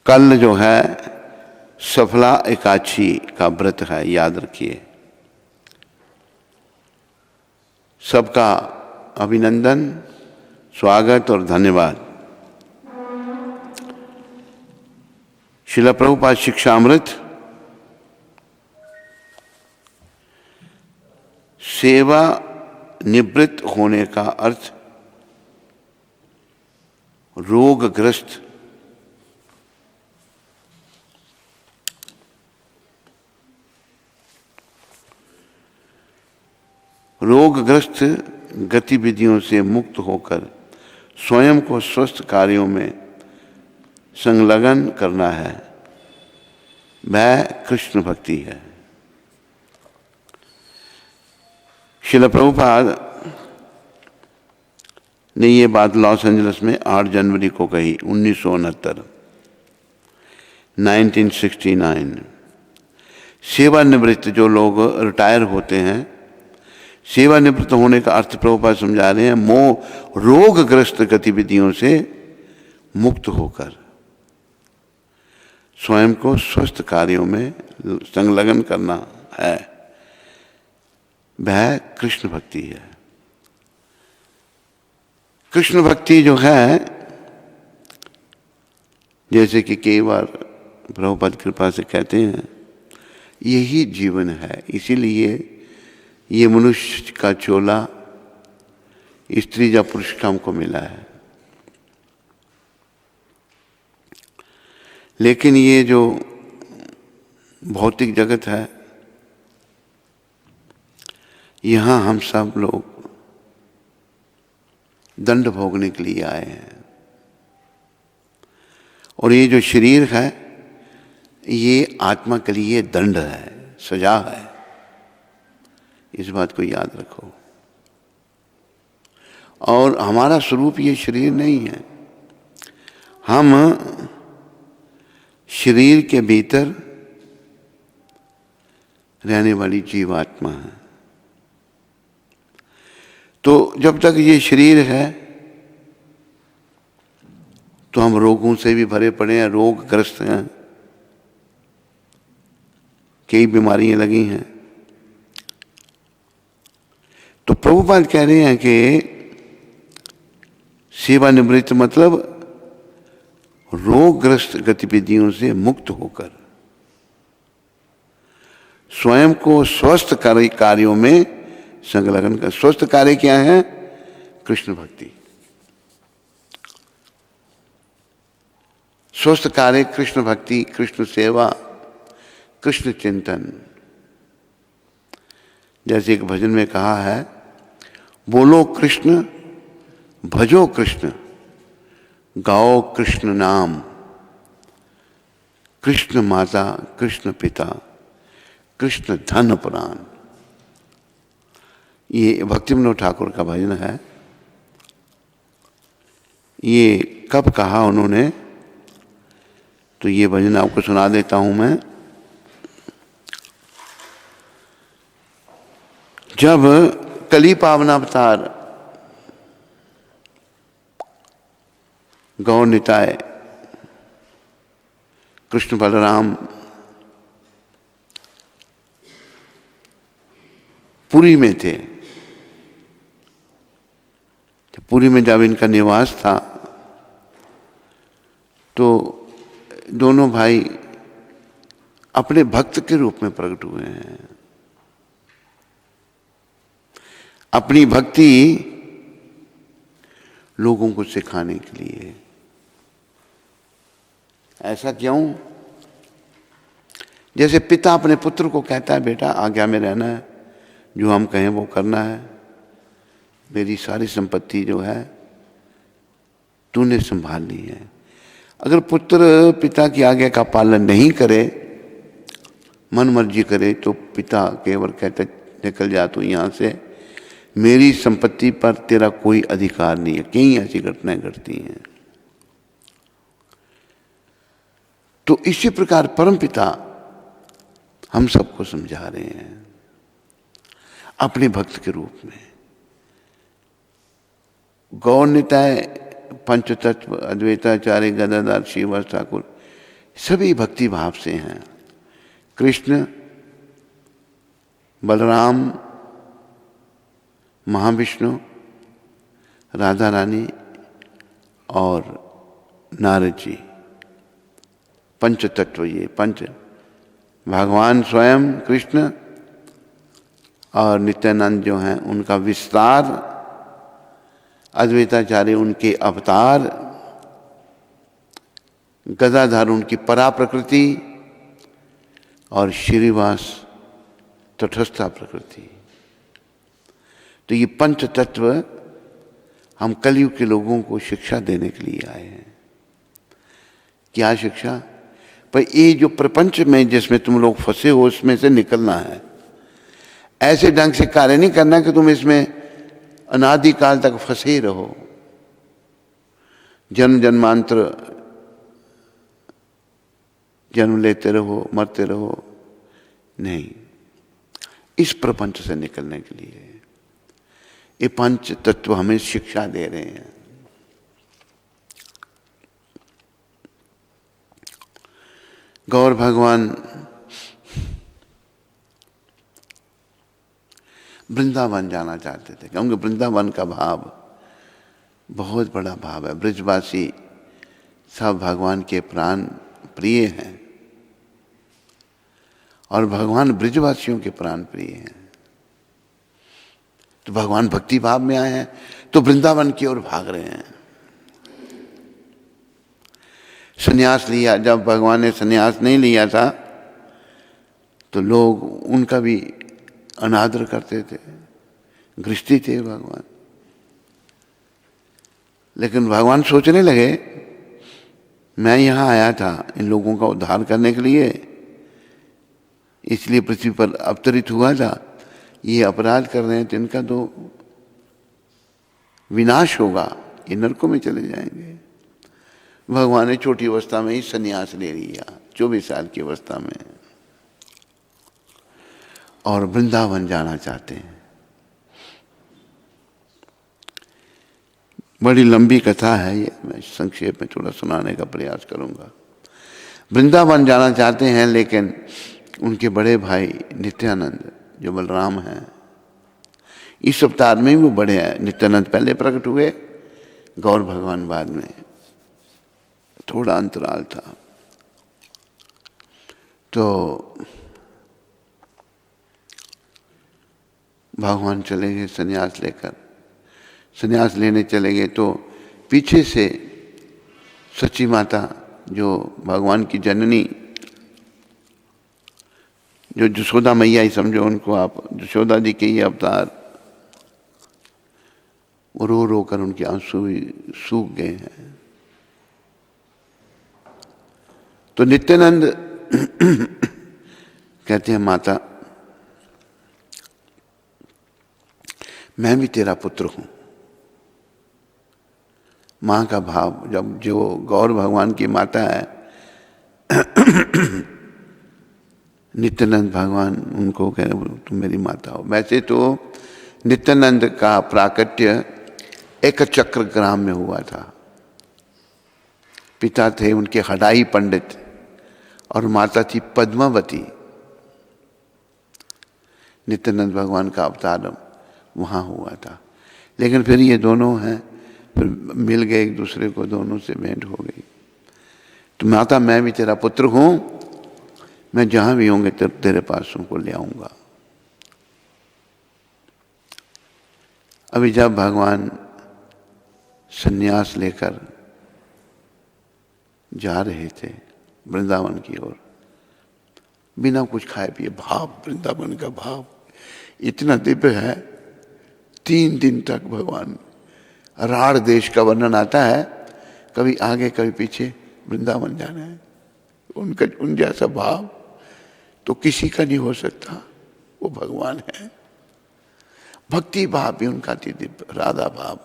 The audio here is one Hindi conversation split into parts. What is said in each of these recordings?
कल जो है सफला एकादशी का व्रत है, याद रखिए। सबका अभिनंदन, स्वागत और धन्यवाद। श्रील प्रभुपाद शिक्षामृत सेवा निवृत्त होने का अर्थ रोगग्रस्त गतिविधियों से मुक्त होकर स्वयं को स्वस्थ कार्यों में संलग्न करना है, वह कृष्ण भक्ति है। श्रील प्रभुपाद ने ये बात लॉस एंजलिस में 8 जनवरी को कही, 1969। सेवानिवृत्त जो लोग रिटायर होते हैं, सेवानिवृत्त होने का अर्थ प्रभुपाद समझा रहे हैं मोह रोगग्रस्त गतिविधियों से मुक्त होकर स्वयं को स्वस्थ कार्यों में संलग्न करना है, वह कृष्ण भक्ति है। कृष्ण भक्ति जो है, जैसे कि कई बार प्रभुपाद कृपा से कहते हैं, यही जीवन है। इसीलिए ये मनुष्य का चोला स्त्री या पुरुष का हमको मिला है। लेकिन ये जो भौतिक जगत है, यहाँ हम सब लोग दंड भोगने के लिए आए हैं। और ये जो शरीर है, ये आत्मा के लिए दंड है, सजा है। इस बात को याद रखो। और हमारा स्वरूप ये शरीर नहीं है। हम शरीर के भीतर रहने वाली जीवात्मा है। तो जब तक ये शरीर है तो हम रोगों से भी भरे पड़े हैं, रोगग्रस्त हैं, कई बीमारियां लगी हैं। तो प्रभुपाद कह रहे हैं कि सेवानिवृत्त मतलब रोगग्रस्त गतिविधियों से मुक्त होकर स्वयं को स्वस्थ कार्यों में संलग्न कर। स्वस्थ कार्य क्या है? कृष्ण भक्ति। स्वस्थ कार्य कृष्ण भक्ति, कृष्ण सेवा, कृष्ण चिंतन। जैसे एक भजन में कहा है, बोलो कृष्ण भजो कृष्ण गाओ कृष्ण नाम, कृष्ण माता कृष्ण पिता कृष्ण धन प्राण। ये भक्ति विनोद ठाकुर का भजन है। ये कब कहा उन्होंने, तो ये भजन आपको सुना देता हूं मैं। जब कली पावनावतार गौर निताय कृष्ण बलराम पुरी में थे, पुरी में जब इनका निवास था तो दोनों भाई अपने भक्त के रूप में प्रकट हुए हैं। अपनी भक्ति लोगों को सिखाने के लिए। ऐसा क्यों? जैसे पिता अपने पुत्र को कहता है, बेटा आज्ञा में रहना है, जो हम कहें वो करना है, मेरी सारी संपत्ति जो है तूने संभालनी है। अगर पुत्र पिता की आज्ञा का पालन नहीं करे, मन मर्जी करे, तो पिता केवल कहता निकल जा तू यहाँ से, मेरी संपत्ति पर तेरा कोई अधिकार नहीं है। कई ऐसी घटनाएं घटती हैं। तो इसी प्रकार परमपिता हम सबको समझा रहे हैं अपने भक्त के रूप में। गौर निताय पंचतत्व अद्वैताचार्य गदाधर श्रीवास ठाकुर सभी भक्ति भाव से हैं। कृष्ण, बलराम, महाविष्णु, राधा रानी और नारद जी, पंच तत्व। ये पंच भगवान स्वयं कृष्ण और नित्यानंद जो हैं उनका विस्तार, अद्वैताचार्य उनके अवतार, गदाधर उनकी परा प्रकृति और श्रीवास तटस्था प्रकृति। तो ये पंच तत्व हम कलयुग के लोगों को शिक्षा देने के लिए आए हैं। क्या शिक्षा? पर ये जो प्रपंच में जिसमें तुम लोग फंसे हो उसमें से निकलना है। ऐसे ढंग से कार्य नहीं करना कि तुम इसमें अनादिकाल तक फंसे ही रहो, जन्म जन्मांतर जन्म लेते रहो, मरते रहो। नहीं, इस प्रपंच से निकलने के लिए ये पंच तत्व हमें शिक्षा दे रहे हैं। गौर भगवान वृंदावन जाना चाहते थे, क्योंकि वृंदावन का भाव बहुत बड़ा भाव है। ब्रजवासी सब भगवान के प्राण प्रिय हैं और भगवान ब्रजवासियों के प्राण प्रिय हैं। तो भगवान भक्ति भाव में आए हैं तो वृंदावन की ओर भाग रहे हैं। संन्यास लिया, जब भगवान ने संन्यास नहीं लिया था तो लोग उनका भी अनादर करते थे, गृहस्थी थे भगवान। लेकिन भगवान सोचने लगे, मैं यहां आया था इन लोगों का उद्धार करने के लिए, इसलिए पृथ्वी पर अवतरित हुआ था। ये अपराध कर रहे हैं तो इनका तो विनाश होगा, ये नरकों में चले जाएंगे। भगवान ने छोटी अवस्था में ही संन्यास ले लिया, 24 साल की अवस्था में, और वृंदावन जाना चाहते हैं। बड़ी लंबी कथा है ये, मैं संक्षेप में थोड़ा सुनाने का प्रयास करूंगा। वृंदावन जाना चाहते हैं, लेकिन उनके बड़े भाई नित्यानंद जो बलराम हैं, इस अवतार में वो बड़े हैं। नित्यानंद पहले प्रकट हुए, गौर भगवान बाद में, थोड़ा अंतराल था। तो भगवान चले गए संन्यास लेकर। संन्यास लेने चले गए तो पीछे से सची माता, जो भगवान की जननी, जो यशोदा मैया ही समझो उनको आप, यशोदा जी के ये अवतार, वो रो रो कर उनके आंसू सूख गए हैं। तो नित्यानंद कहते हैं, माता मैं भी तेरा पुत्र हूं। मां का भाव, जब जो गौर भगवान की माता है नित्यानंद भगवान उनको कह तुम मेरी माता हो। वैसे तो नित्यानंद का प्राकट्य एक चक्र ग्राम में हुआ था। पिता थे उनके हडाई पंडित और माता थी पद्मावती। नित्यानंद भगवान का अवतार वहाँ हुआ था। लेकिन फिर ये दोनों हैं, फिर मिल गए एक दूसरे को, दोनों से भेंट हो गई। तो माता मैं भी तेरा पुत्र हूँ, मैं जहाँ भी होंगे तेरे पास उनको ले आऊँगा। अभी जब भगवान संन्यास लेकर जा रहे थे वृंदावन की ओर, बिना कुछ खाए पिए, भाव वृंदावन का भाव इतना दिव्य है। 3 दिन तक भगवान, राढ़ देश का वर्णन आता है, कभी आगे कभी पीछे, वृंदावन जाना है। उनका उन जैसा भाव तो किसी का नहीं हो सकता, वो भगवान है। भक्ति भाव भी उनका दिव्य, राधा भाव।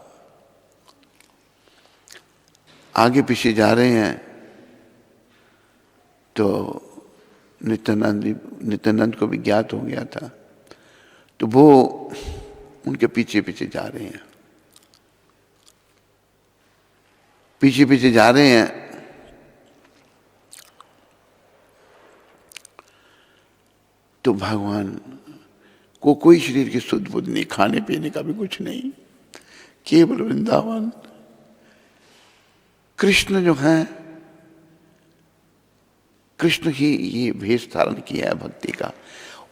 आगे पीछे जा रहे हैं तो नित्यानंद को भी ज्ञात हो गया था, तो वो उनके पीछे पीछे जा रहे हैं। पीछे पीछे जा रहे हैं तो भगवान को कोई शरीर की शुद्ध बुद्ध नहीं, खाने पीने का भी कुछ नहीं, केवल वृंदावन। कृष्ण जो है, कृष्ण ही ये भेष धारण किया है भक्ति का,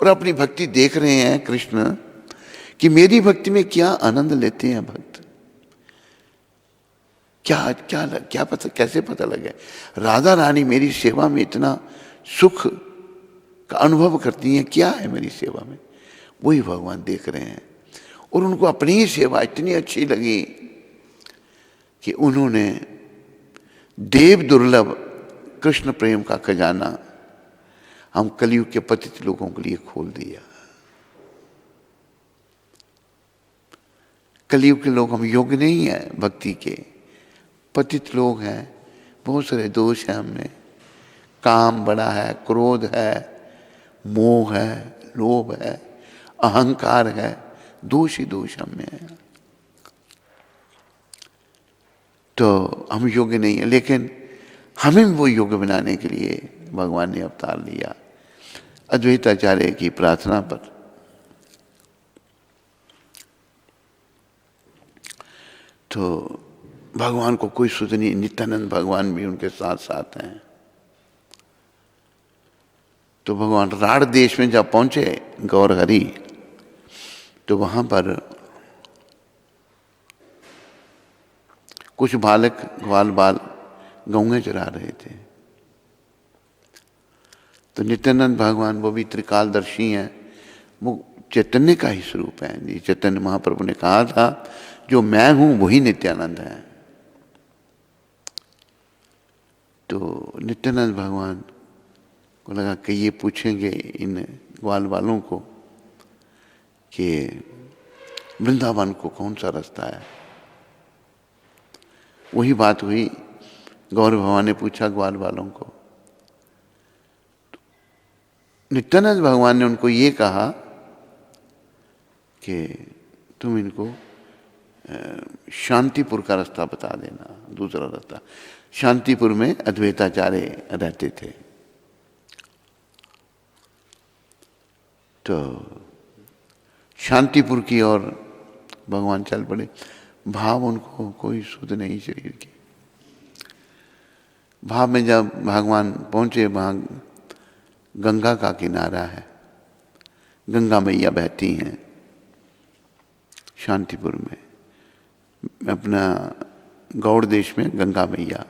और अपनी भक्ति देख रहे हैं कृष्ण कि मेरी भक्ति में क्या आनंद लेते हैं भक्त। क्या क्या क्या पता, कैसे पता लगे राधा रानी मेरी सेवा में इतना सुख का अनुभव करती हैं, क्या है मेरी सेवा में, वही भगवान देख रहे हैं। और उनको अपनी ही सेवा इतनी अच्छी लगी कि उन्होंने देव दुर्लभ कृष्ण प्रेम का खजाना हम कलयुग के पतित लोगों के लिए खोल दिया। कलयुग के लोग हम योग्य नहीं है भक्ति के, पतित लोग हैं, बहुत सारे दोष हैं हमने, काम बड़ा है, क्रोध है, मोह है, लोभ है, अहंकार है, दोष ही दोष हमें है। तो हम योग्य नहीं है, लेकिन हमें वो योग्य बनाने के लिए भगवान ने अवतार लिया अद्वैताचार्य की प्रार्थना पर। तो भगवान को कोई सुध नहीं, नित्यानंद भगवान भी उनके साथ साथ हैं। तो भगवान राढ़ देश में जब पहुंचे गौर हरि, तो वहां पर कुछ बालक ग्वाल बाल गौएं चरा रहे थे। तो नित्यानंद भगवान वो भी त्रिकालदर्शी हैं, वो चैतन्य का ही स्वरूप है। चैतन्य महाप्रभु ने कहा था जो मैं हूं वही नित्यानंद है। तो नित्यानंद भगवान को लगा कि ये पूछेंगे इन ग्वाल वालों को कि वृंदावन को कौन सा रास्ता है। वही बात हुई, गौर भगवान ने पूछा ग्वाल वालों को। नित्यानंद भगवान ने उनको ये कहा कि तुम इनको शांतिपुर का रास्ता बता देना, दूसरा रास्ता। शांतिपुर में अद्वैताचार्य रहते थे। तो शांतिपुर की ओर भगवान चल पड़े। भाव उनको कोई सुध नहीं शरीर की। भाव में जब भगवान पहुंचे, वहां गंगा का किनारा है, गंगा मैया बहती हैं शांतिपुर में। अपना गौड़ देश में गंगा मैया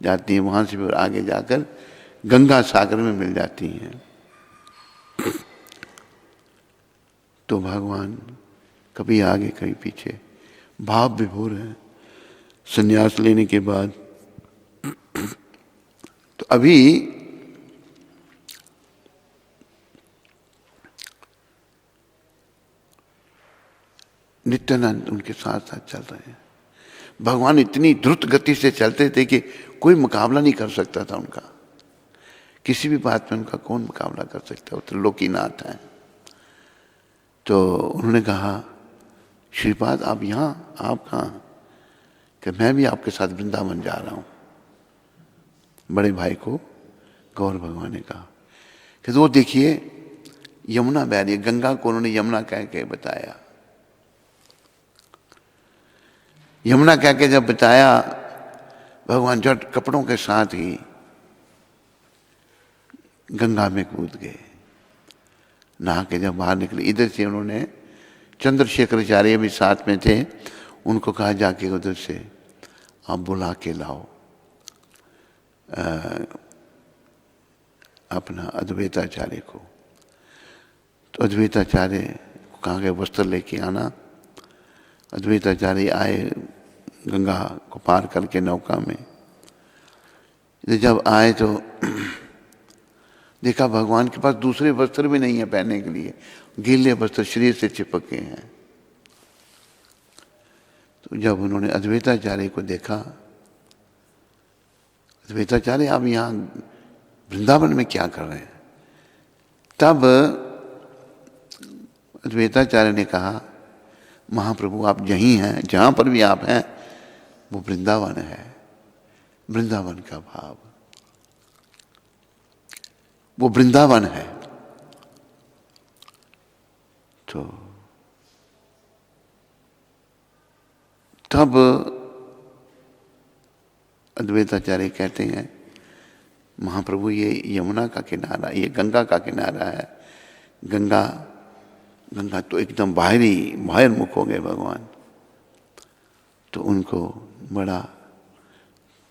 जाती हैं, वहां से फिर आगे जाकर गंगा सागर में मिल जाती हैं। तो भगवान कभी आगे कभी पीछे, भाव विभोर है। संन्यास लेने के बाद तो अभी नित्यानंद उनके साथ साथ चल रहे हैं। भगवान इतनी द्रुत गति से चलते थे कि कोई मुकाबला नहीं कर सकता था उनका। किसी भी बात में उनका कौन मुकाबला कर सकता, वो त्रिलोकीनाथ है। तो उन्होंने कहा श्रीपाद आप यहाँ, आप कहाँ? कि मैं भी आपके साथ वृंदावन जा रहा हूँ। बड़े भाई को गौर भगवान ने कहा कि वो देखिए यमुना बह रही है। गंगा को उन्होंने यमुना कह के बताया। यमुना कह के जब बताया, भगवान झट कपड़ों के साथ ही गंगा में कूद गए। नहा के जब बाहर निकले, इधर से उन्होंने चंद्रशेखराचार्य भी साथ में थे, उनको कहा जाके उधर से आप बुला के लाओ अपना अद्वैताचार्य को। तो अद्वैताचार्य को कहा गया वस्त्र लेके आना। अद्वैताचार्य आए गंगा को पार करके नौका में। जब आए तो देखा भगवान के पास दूसरे वस्त्र भी नहीं है पहनने के लिए, गीले वस्त्र शरीर से चिपक गए हैं। तो जब उन्होंने अद्वैताचार्य को देखा, अद्वैताचार्य आप यहाँ वृंदावन में क्या कर रहे हैं? तब अद्वैताचार्य ने कहा महाप्रभु आप यहीं हैं, जहां पर भी आप हैं वो वृंदावन है। वृंदावन का भाव, वो वृंदावन है। तो तब अद्वैताचार्य कहते हैं, महाप्रभु ये यमुना का किनारा, ये गंगा का किनारा है। गंगा तो एकदम बाहर मुख हो गए भगवान। तो उनको बड़ा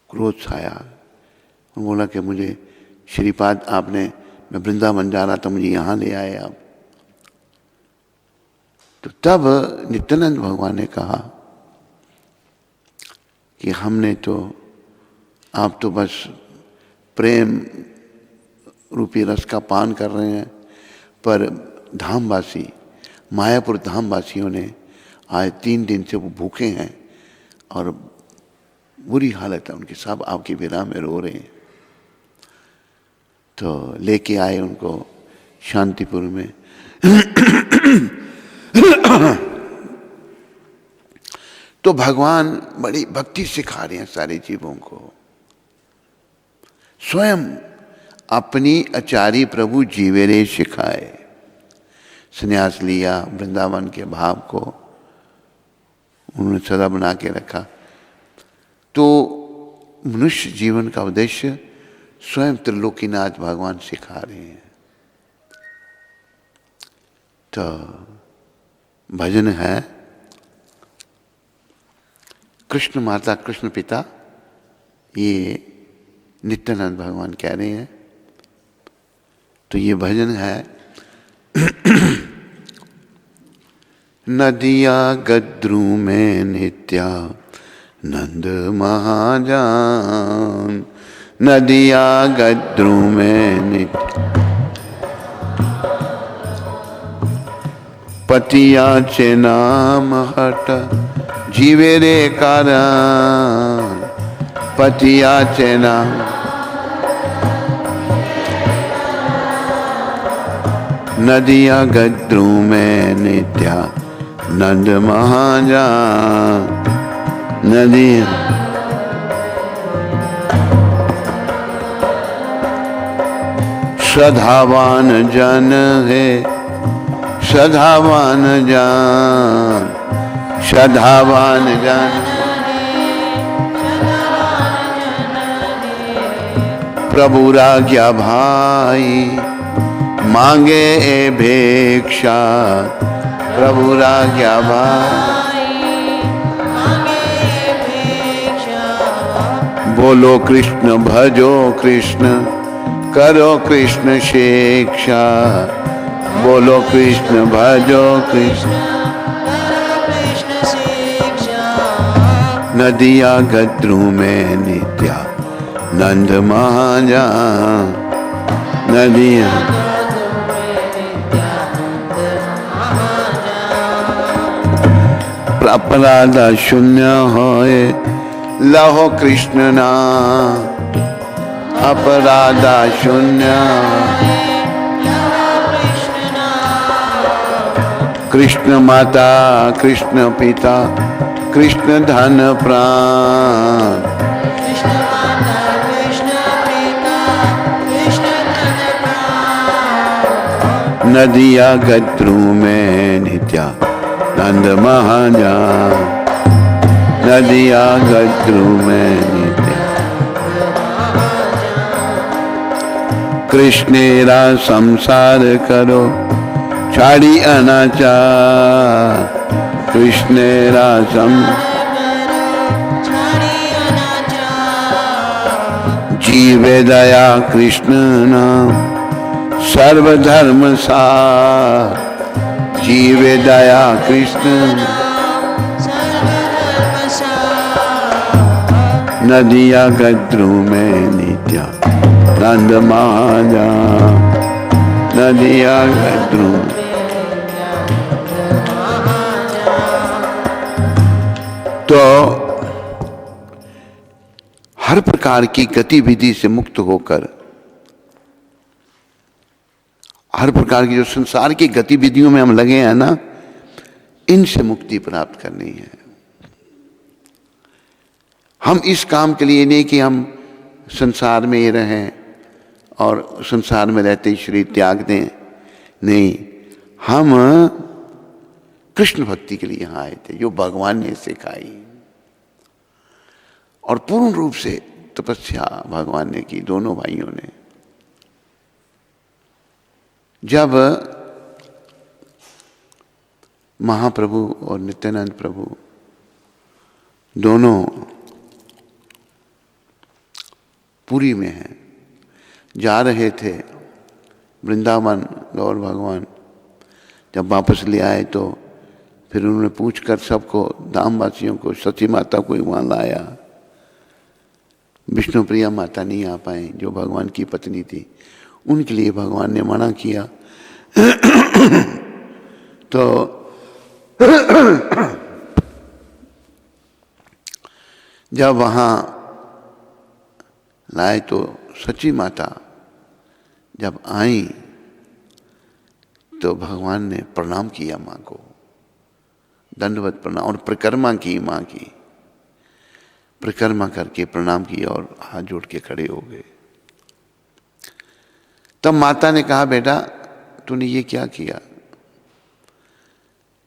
क्रोध छाया। उन्होंने बोला कि मुझे श्रीपाद आपने, मैं वृंदावन जा रहा था, मुझे यहाँ ले आए आप। तो तब नित्यानंद भगवान ने कहा कि हमने तो, आप तो बस प्रेम रूपी रस का पान कर रहे हैं, पर धामवासी, मायापुर धामवासियों ने आज 3 दिन से वो भूखे हैं और बुरी हालत है उनकी, सब आपकी विरह में रो रहे हैं। तो लेके आए उनको शांतिपुर में। तो भगवान बड़ी भक्ति सिखा रहे हैं सारे जीवों को। स्वयं अपनी आचार्य प्रभु जीवेरे सिखाए। संन्यास लिया, वृंदावन के भाव को उन्होंने सदा बना के रखा। तो मनुष्य जीवन का उद्देश्य स्वयं त्रिलोकीनाथ भगवान सिखा रहे हैं। तो भजन है, कृष्ण माता कृष्ण पिता, ये नित्यानंद भगवान कह रहे हैं। तो ये भजन है, नदिया गद्रू में नित्या नंद महाजान, नदिया गद्रू में नित्या पतिया चे नाम हट जीवे रे कारण, पतिया चे नाम नदिया गद्रू में नित्या नंद महाजान, नदिया श्रद्धावान जन है, श्रद्धावान जान, श्रद्धावान जन प्रभु राज्ञा भाई मांगे ए भिक्षा, प्रभु राज्ञा भाई बोलो कृष्ण भजो कृष्ण करो कृष्ण शिक्षा, बोलो कृष्ण भजो कृष्ण नदिया गद्रू में नित्या नंद महाजान, नदिया अपराध शून्य होए लहो कृष्ण नाम, अपराध शून्य कृष्ण माता कृष्ण पिता कृष्ण धन प्राण, नदिया गद्रू में नित्या नंद महाजान, नदिया गद्रू में नित्या कृष्णेरा संसार करो छाड़ी अनाचार, कृष्णेरा जीवे दया कृष्ण नाम सर्वधर्म सार, जीवे दया कृष्ण नदिया गद्रू में नित्या नंद महाजान, नदिया गद्रू। तो हर प्रकार की गतिविधि से मुक्त होकर, हर प्रकार की जो संसार की गतिविधियों में हम लगे हैं ना, इनसे मुक्ति प्राप्त करनी है। हम इस काम के लिए नहीं कि हम संसार में ही रहें और संसार में रहते ही शरीर त्याग दें, नहीं, हम कृष्ण भक्ति के लिए यहाँ आए थे, जो भगवान ने सिखाई। और पूर्ण रूप से तपस्या भगवान ने की, दोनों भाइयों ने। जब महाप्रभु और नित्यानंद प्रभु दोनों पुरी में हैं, जा रहे थे वृंदावन, गौर भगवान जब वापस ले आए तो फिर उन्होंने पूछकर सबको, धामवासियों को, सती माता को ही वहाँ लाया। विष्णुप्रिया माता नहीं आ पाए, जो भगवान की पत्नी थी, उनके लिए भगवान ने मना किया। तो जब वहाँ लाए तो सची माता जब आई तो भगवान ने प्रणाम किया माँ को, दंडवत प्रणाम, और परिक्रमा की, माँ की परिक्रमा करके प्रणाम किया और हाथ जोड़ के खड़े हो गए। तब माता ने कहा, बेटा तूने ये क्या किया?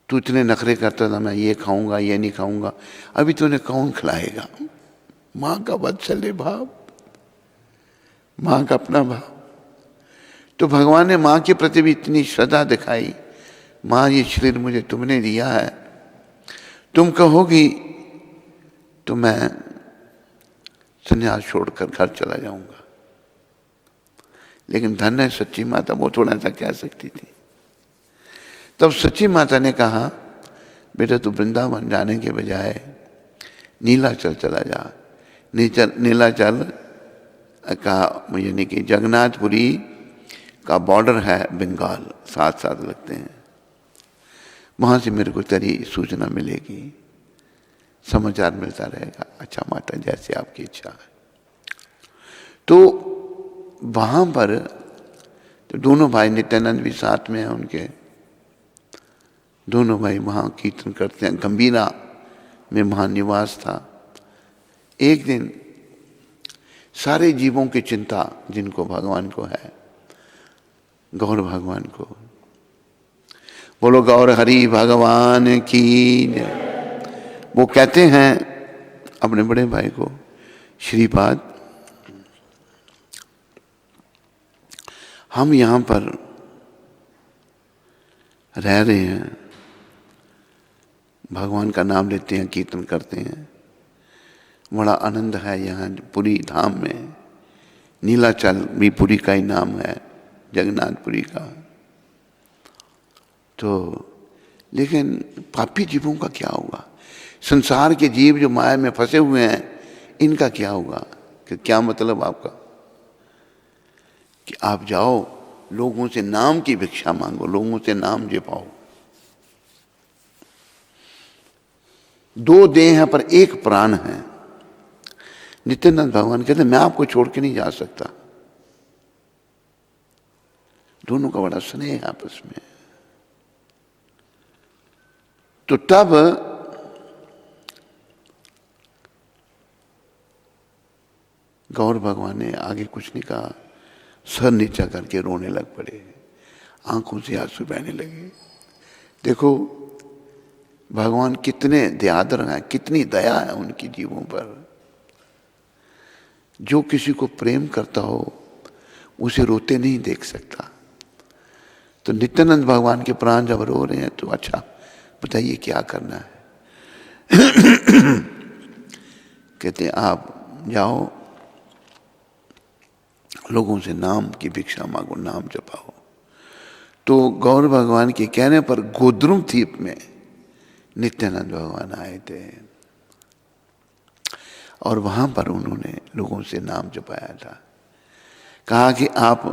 तू इतने नखरे करता था, मैं ये खाऊंगा, ये नहीं खाऊंगा, अभी तूने कौन खिलाएगा? माँ का वात्सल्य भाव, माँ का अपना भाव। तो भगवान ने माँ के प्रति भी इतनी श्रद्धा दिखाई, माँ ये शरीर मुझे तुमने दिया है, तुम कहोगी तो मैं संन्यास छोड़कर घर चला जाऊंगा। लेकिन धन्य है सच्ची माता, वो थोड़ा सा कह सकती थी। तब सच्ची माता ने कहा, बेटा तू वृंदावन जाने के बजाय नीलाचल चला जा। नीलाचल का यानी कि जगन्नाथपुरी का बॉर्डर है बंगाल, साथ साथ लगते हैं, वहाँ से मेरे को तेरी सूचना मिलेगी, समाचार मिलता रहेगा। अच्छा माता, जैसे आपकी इच्छा है। तो वहाँ पर तो दोनों भाई, नित्यानंद भी साथ में हैं उनके, दोनों भाई वहाँ कीर्तन करते हैं। गंभीरा में वहाँ निवास था। एक दिन सारे जीवों की चिंता जिनको भगवान को है, गौर भगवान को, बोलो गौर हरि भगवान की जय। वो कहते हैं अपने बड़े भाई को, श्रीपाद हम यहाँ पर रह रहे हैं, भगवान का नाम लेते हैं, कीर्तन करते हैं, बड़ा आनंद है यहाँ पुरी धाम में। नीलाचल भी पुरी का ही नाम है, जगन्नाथपुरी का। तो लेकिन पापी जीवों का क्या होगा? संसार के जीव जो माया में फंसे हुए हैं, इनका क्या होगा? कि क्या मतलब आपका कि आप जाओ लोगों से नाम की भिक्षा मांगो, लोगों से नाम जपाओ। दो देह हैं पर एक प्राण है। नित्यानंद भगवान कहते मैं आपको छोड़ के नहीं जा सकता। दोनों का बड़ा स्नेह है आपस में। तो तब गौर भगवान ने आगे कुछ नहीं कहा, सर नीचा करके रोने लग पड़े, आंखों से आंसू बहने लगे। देखो भगवान कितने दयाद्र हैं, कितनी दया है उनकी जीवों पर। जो किसी को प्रेम करता हो उसे रोते नहीं देख सकता। तो नित्यानंद भगवान के प्राण जब रो रहे हैं तो अच्छा बताइए क्या करना है? कहते आप जाओ लोगों से नाम की भिक्षा मांगो, नाम जपाओ। तो गौर भगवान के कहने पर गोद्रुम द्वीप में नित्यानंद भगवान आए थे और वहां पर उन्होंने लोगों से नाम जपाया था। कहा कि आप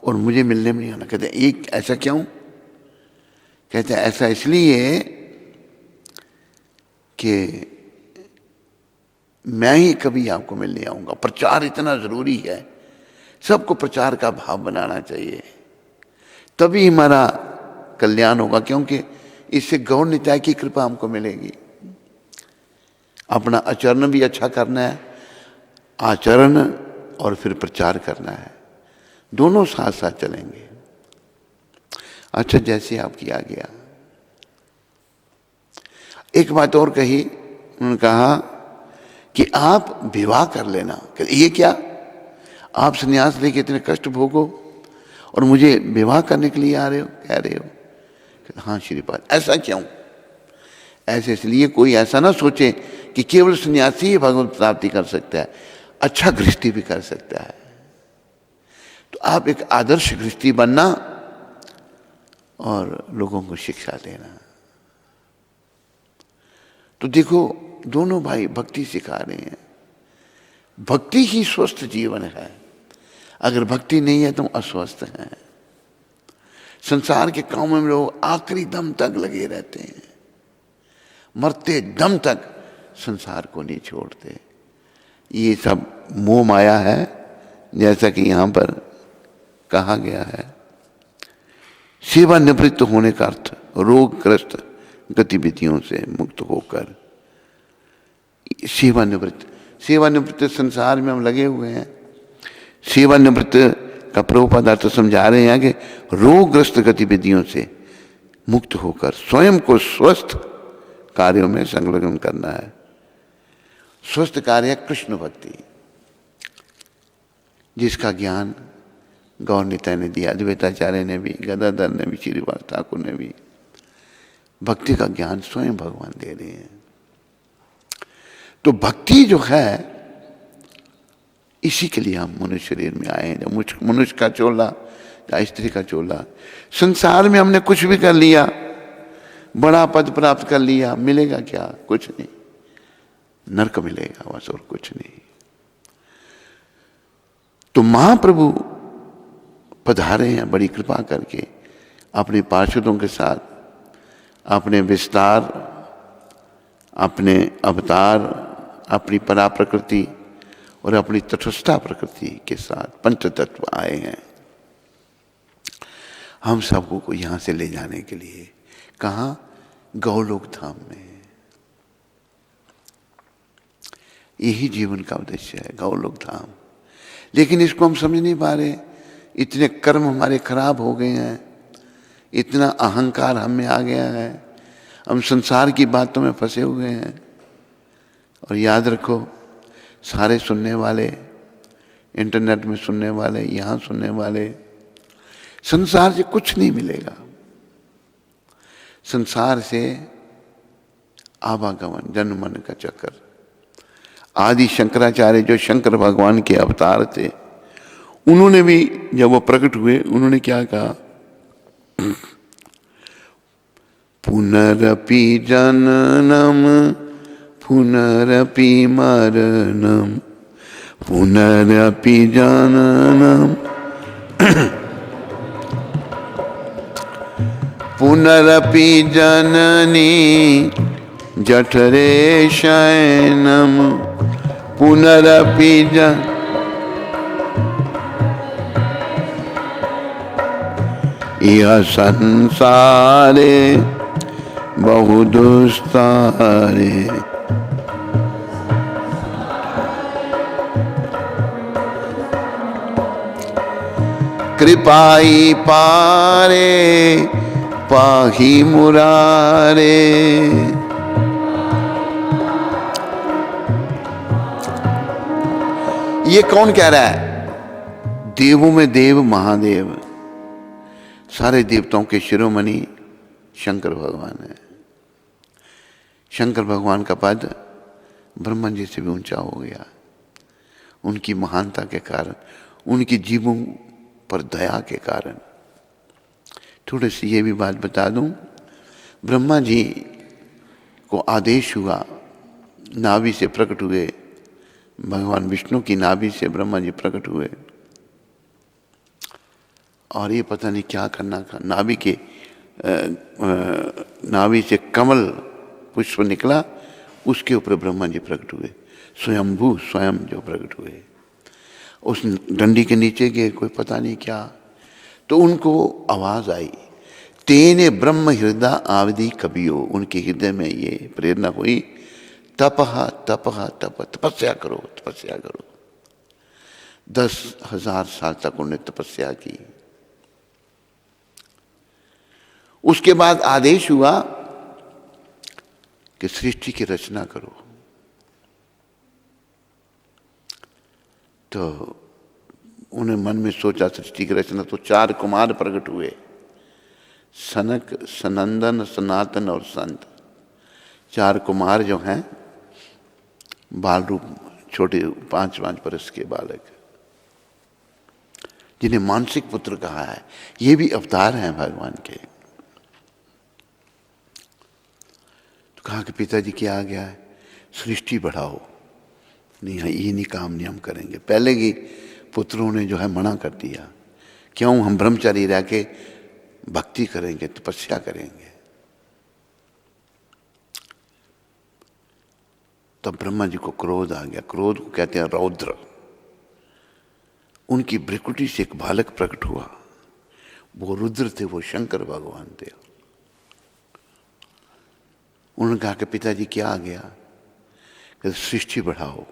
और मुझे मिलने में नहीं आना। कहते एक ऐसा क्यों? कहते ऐसा इसलिए कि मैं ही कभी आपको मिलने आऊंगा। प्रचार इतना जरूरी है, सबको प्रचार का भाव बनाना चाहिए, तभी हमारा कल्याण होगा। क्योंकि इससे गौर निताय की कृपा हमको मिलेगी। अपना आचरण भी अच्छा करना है, आचरण और फिर प्रचार करना है, दोनों साथ साथ चलेंगे। अच्छा जैसे आपकी आ गया। एक बात और कही, उन्होंने कहा कि आप विवाह कर लेना। ये क्या, आप संन्यास लेके इतने कष्ट भोगो और मुझे विवाह करने के लिए आ रहे हो, कह रहे हो? हाँ श्रीपाद। ऐसा क्यों? ऐसे इसलिए कोई ऐसा ना सोचे कि केवल सन्यासी ही भगवत प्राप्ति कर सकता है, अच्छा गृहस्थी भी कर सकता है। तो आप एक आदर्श गृहस्थी बनना और लोगों को शिक्षा देना। तो देखो दोनों भाई भक्ति सिखा रहे हैं। भक्ति ही स्वस्थ जीवन है, अगर भक्ति नहीं है तो अस्वस्थ है। संसार के कामों में लोग आखिरी दम तक लगे रहते हैं, मरते दम तक संसार को नहीं छोड़ते। ये सब मोह माया है, जैसा कि यहां पर कहा गया है। सेवानिवृत्त होने का अर्थ रोगग्रस्त गतिविधियों से मुक्त होकर सेवानिवृत्त। सेवानिवृत्त संसार में हम लगे हुए हैं। सेवानिवृत्त का प्रभुपाद अर्थ समझा रहे हैं कि रोगग्रस्त गतिविधियों से मुक्त होकर स्वयं को स्वस्थ कार्यों में संलग्न करना है। स्वस्थ कार्य कृष्ण भक्ति, जिसका ज्ञान गौर निताय ने दिया, अद्वैताचार्य ने भी, गदाधर ने भी, श्रीवास ठाकुर ने भी। भक्ति का ज्ञान स्वयं भगवान दे रहे हैं। तो भक्ति जो है, इसी के लिए हम मनुष्य शरीर में आए हैं। मनुष्य का चोला या स्त्री का चोला। संसार में हमने कुछ भी कर लिया, बड़ा पद प्राप्त कर लिया, मिलेगा क्या? कुछ नहीं, नरक मिलेगा बस, और कुछ नहीं। तो महाप्रभु पधारे हैं बड़ी कृपा करके अपने पार्षदों के साथ, अपने विस्तार, अपने अवतार, अपनी परा प्रकृति और अपनी तटस्थता प्रकृति के साथ पंच तत्व आए हैं हम सबको को यहां से ले जाने के लिए। कहां? गौलोक धाम में। यही जीवन का उद्देश्य है, गौलोक धाम। लेकिन इसको हम समझ नहीं पा रहे। इतने कर्म हमारे खराब हो गए हैं, इतना अहंकार हम में आ गया है, हम संसार की बातों में फंसे हुए हैं। और याद रखो, सारे सुनने वाले, इंटरनेट में सुनने वाले, यहां सुनने वाले, संसार से कुछ नहीं मिलेगा। संसार से आवागमन, जन्म मरण का चक्कर। आदि शंकराचार्य जो शंकर भगवान के अवतार थे, उन्होंने भी जब वो प्रकट हुए, उन्होंने क्या कहा? पुनरपि जननम पुनरपि मरणम पुनरपि जननम पुनरपि जननी जठरे शयनम पुनरपि जन। यह संसारे बहु दुस्तारे कृपाई पारे पाही मुरारे। ये कौन कह रहा है? देवों में देव महादेव, सारे देवताओं के शिरोमणि शंकर भगवान है। शंकर भगवान का पद ब्रह्मा जी से भी ऊंचा हो गया, उनकी महानता के कारण, उनकी जीवों पर दया के कारण। थोड़ी सी ये भी बात बता दूं, ब्रह्मा जी को आदेश हुआ, नाभि से प्रकट हुए, भगवान विष्णु की नाभि से ब्रह्मा जी प्रकट हुए, और ये पता नहीं क्या करना था। नाभि से कमल पुष्प निकला, उसके ऊपर ब्रह्मा जी प्रकट हुए, स्वयंभू स्वयं जो प्रकट हुए। उस डंडी के नीचे गए, कोई पता नहीं क्या, तो उनको आवाज आई, तेने ब्रह्म हृदय आवधि कबियो। उनके हृदय में ये प्रेरणा हुई, तपहा तपहा तप, तपस्या करो तपस्या करो। 10,000 साल तक उन्होंने तपस्या की। उसके बाद आदेश हुआ कि सृष्टि की रचना करो। तो उन्हें मन में सोचा सृष्टि की रचना, तो 4 कुमार प्रकट हुए, सनक, सनंदन, सनातन और संत। 4 कुमार जो हैं बाल रूप, छोटे 5-5 वर्ष के बालक, जिन्हें मानसिक पुत्र कहा है। ये भी अवतार हैं भगवान के। तो कहा कि पिताजी क्या आ गया है, सृष्टि बढ़ाओ। नहीं, ये नहीं काम नहीं हम करेंगे। पहले ही पुत्रों ने जो है मना कर दिया, क्यों हम ब्रह्मचारी रह के भक्ति करेंगे, तपस्या करेंगे। तब ब्रह्मा जी को क्रोध आ गया। क्रोध को कहते हैं रौद्र। उनकी भ्रिकुटी से एक बालक प्रकट हुआ। वो रुद्र थे, वो शंकर भगवान थे। उन्होंने कहा कि पिताजी क्या आ गया, कि सृष्टि बढ़ाओ।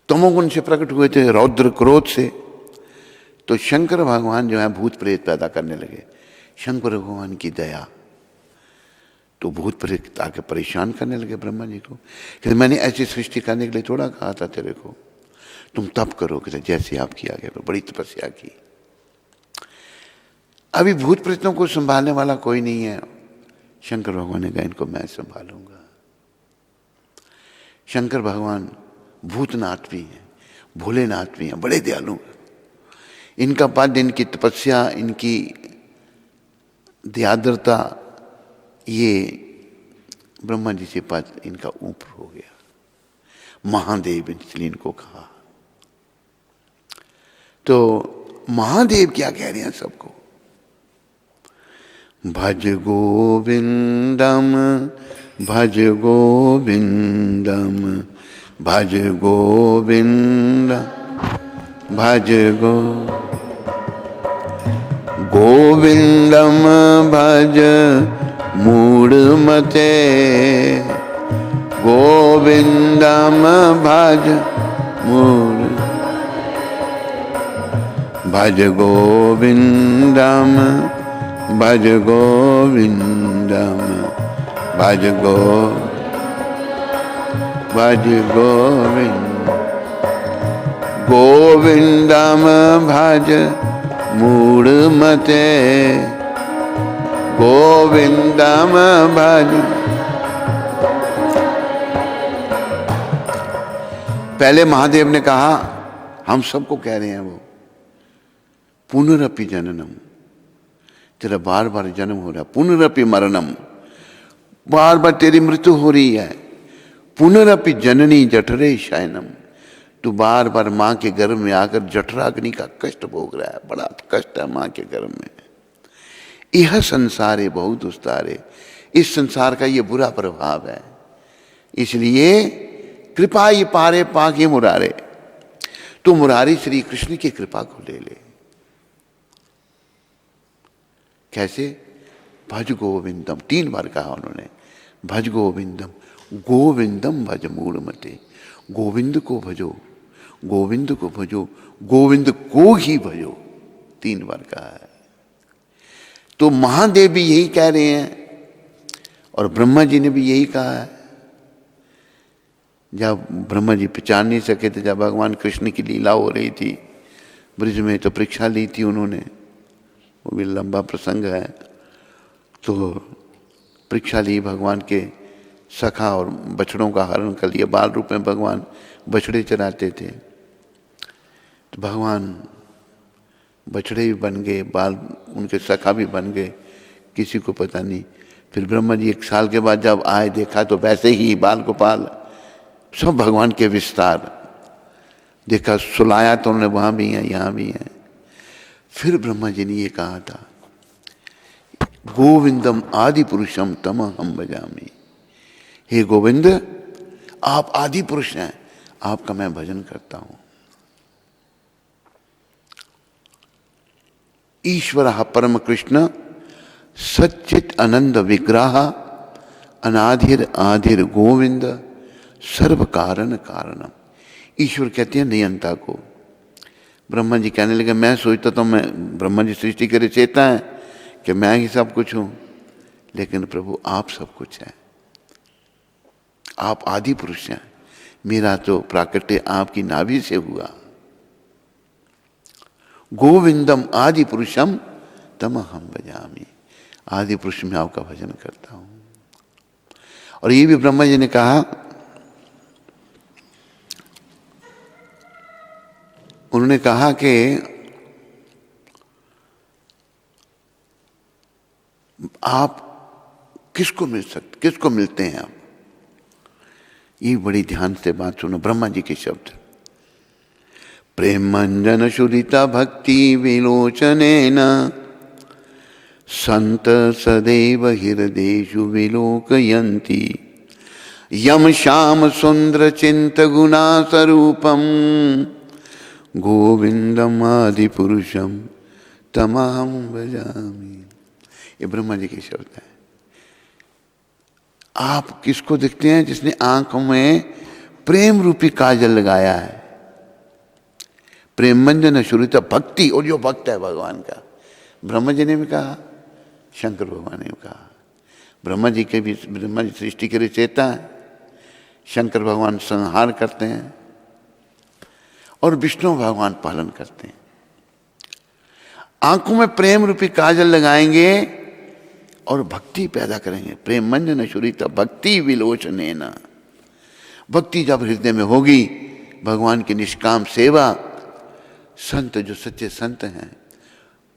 तमोगुण से प्रकट हुए थे, रौद्र क्रोध से। तो शंकर भगवान जो है भूत प्रेत पैदा करने लगे। शंकर भगवान की दया, तो भूत प्रेत आके परेशान करने लगे ब्रह्मा जी को कि मैंने ऐसी सृष्टि करने के लिए थोड़ा कहा था तेरे को, तुम तप करो। कि जैसे आप किया गया, बड़ी तपस्या की। अभी भूत प्रेतों को संभालने वाला कोई नहीं है। शंकर भगवान ने कहा इनको मैं संभालूंगा। शंकर भगवान भूतनाथ भी हैं, भोलेनाथ भी हैं, बड़े दयालु हैं। इनका पद, इनकी तपस्या, इनकी दयाद्रता, ये ब्रह्मा जी से पद इनका ऊपर हो गया। महादेव इसलिए इनको कहा। तो महादेव क्या कह रहे हैं सबको, भज गोविंदम, भज गोविंदम, भज गोविंद, भज गोविंदम, भज मूढ़मते, गोविंदम भज मूढ़, भज गोविंदम, भज गोविंदम, भज गोविंद, गोविंदम भज मूढ़मते, गोविंदम भज। पहले महादेव ने कहा, हम सबको कह रहे हैं वो, पुनरपि जननम, तेरा बार बार जन्म हो रहा है। पुनरपि मरणम, बार बार तेरी मृत्यु हो रही है। पुनरपि जननी जठरे शयनम, तू बार बार माँ के गर्भ में आकर जठराग्नि का कष्ट भोग रहा है। बड़ा कष्ट है माँ के गर्भ में। यह संसार है बहुत दुस्तारे, इस संसार का ये बुरा प्रभाव है। इसलिए कृपा ये पारे पाके मुरारे, तू मुरारी श्री कृष्ण की कृपा को ले ले। कैसे? भज गोविंदम, 3 बार कहा उन्होंने। भज गोविंदम, गोविंदम भज मूढ़मते, गोविंद को भजो, गोविंद को भजो, गोविंद को ही भजो, 3 बार कहा है। तो महादेव भी यही कह रहे हैं और ब्रह्मा जी ने भी यही कहा है। जब ब्रह्मा जी पहचान नहीं सके थे, जब भगवान कृष्ण की लीला हो रही थी ब्रिज में, तो परीक्षा ली थी उन्होंने, वो भी लंबा प्रसंग है। तो परीक्षा ली भगवान के सखा और बछड़ों का हरण कर लिया। बाल रूप में भगवान बछड़े चराते थे, तो भगवान बछड़े भी बन गए, बाल उनके सखा भी बन गए, किसी को पता नहीं। फिर ब्रह्मा जी 1 साल के बाद जब आए, देखा तो वैसे ही बाल गोपाल सब भगवान के विस्तार देखा। सुलाया तो उन्होंने, वहाँ भी हैं यहाँ भी हैं। फिर ब्रह्मा जी ने ये कहा था, गोविंदम आदि पुरुषम तम हम भजामि, हे गोविंद आप आदि पुरुष हैं, आपका मैं भजन करता हूं। ईश्वर परम कृष्ण सच्चित आनंद विग्रह, अनाधिर आधिर गोविंद सर्व कारण कारणम। ईश्वर कहते हैं नियंता को। ब्रह्मा जी कहने लगे, मैं सोचता तो मैं, ब्रह्मा जी सृष्टि के रचयिता है, कि मैं ही सब कुछ हूं, लेकिन प्रभु आप सब कुछ हैं। आप आदि पुरुष हैं, मेरा तो प्राकट्य आपकी नाभि से हुआ। गोविंदम आदि पुरुषम तमहम भजामि, आदि पुरुष में आपका भजन करता हूं। और ये भी ब्रह्मा जी ने कहा, उन्होंने कहा कि आप किसको मिलते हैं आप? ये बड़ी ध्यान से बात सुनो, ब्रह्मा जी के शब्द। प्रेम मंजन शुरिता भक्ति विलोचनेन संत सदैव हृदयेषु विलोकयन्ति यम श्याम सुंदर चिंत गुणा स्वरूपम गोविंदम आदि पुरुषम तमहम भजामि। ये ब्रह्मा जी के शब्द हैं। आप किसको देखते हैं? जिसने आंखों में प्रेम रूपी काजल लगाया है। प्रेम मंजन शुरुता भक्ति, और जो भक्त है भगवान का, ब्रह्मा जी ने भी कहा, शंकर भगवान ने भी कहा। ब्रह्मा जी सृष्टि के रचयिता हैं, शंकर भगवान संहार करते हैं और विष्णु भगवान पालन करते हैं। आंखों में प्रेम रूपी काजल लगाएंगे और भक्ति पैदा करेंगे। प्रेम मंजन शुरिता भक्ति विलोचनेन, भक्ति जब हृदय में होगी, भगवान की निष्काम सेवा, संत जो सच्चे संत हैं,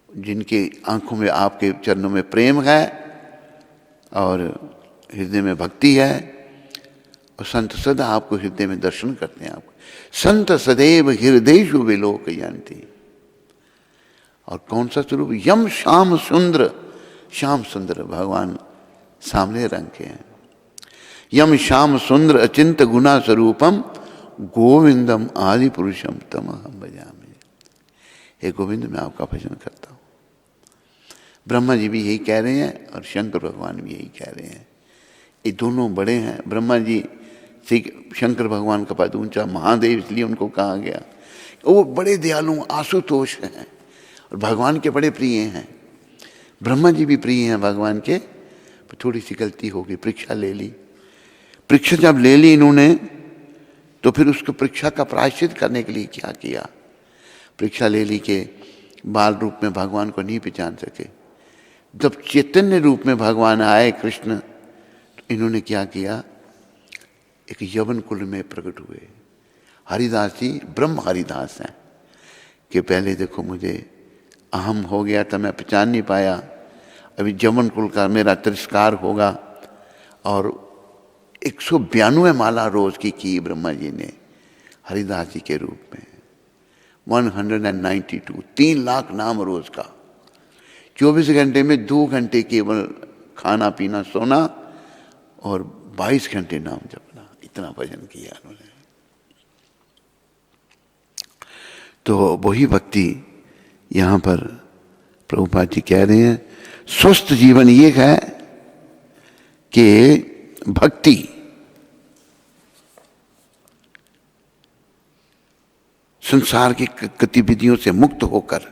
जिनके आंखों में आपके चरणों में प्रेम है और हृदय में भक्ति है, और संत सदा आपको हृदय में दर्शन करते हैं। आपको संत सदैव हृदयेषु विलोकयन्ति। और कौन सा स्वरूप? यम श्याम सुंदर, श्याम सुंदर भगवान सामने रंग के हैं। यम श्याम सुंदर अचिंत गुणा स्वरूपम गोविंदम आदि पुरुषम तमहम भजामि। हे गोविंद, मैं आपका भजन करता हूँ। ब्रह्मा जी भी यही कह रहे हैं और शंकर भगवान भी यही कह रहे हैं। ये दोनों बड़े हैं। ब्रह्मा जी से शंकर भगवान का पद ऊंचा, महादेव इसलिए उनको कहा गया। वो बड़े दयालु आशुतोष हैं और भगवान के बड़े प्रिय हैं। ब्रह्मा जी भी प्रिय हैं भगवान के। पर थोड़ी सी गलती हो गई, परीक्षा ले ली। परीक्षा जब ले ली इन्होंने, तो फिर उसको परीक्षा का प्रायश्चित करने के लिए क्या किया? परीक्षा ले ली कि बाल रूप में भगवान को नहीं पहचान सके। जब चैतन्य रूप में भगवान आए कृष्ण, तो इन्होंने क्या किया? एक यवन कुल में प्रकट हुए। हरिदास जी ब्रह्म हरिदास हैं कि पहले देखो मुझे अहम हो गया था, मैं पहचान नहीं पाया। अभी यवन कुल का मेरा तिरस्कार होगा। और 192 माला रोज की ब्रह्मा जी ने हरिदास जी के रूप में। 192, 3 लाख नाम रोज का। 24 घंटे में 2 घंटे केवल खाना पीना सोना और 22 घंटे नाम जपना। इतना भजन किया उन्होंने। तो वही भक्ति यहाँ पर प्रभुपाद जी कह रहे हैं। स्वस्थ जीवन ये है कि भक्ति संसार की गतिविधियों से मुक्त होकर,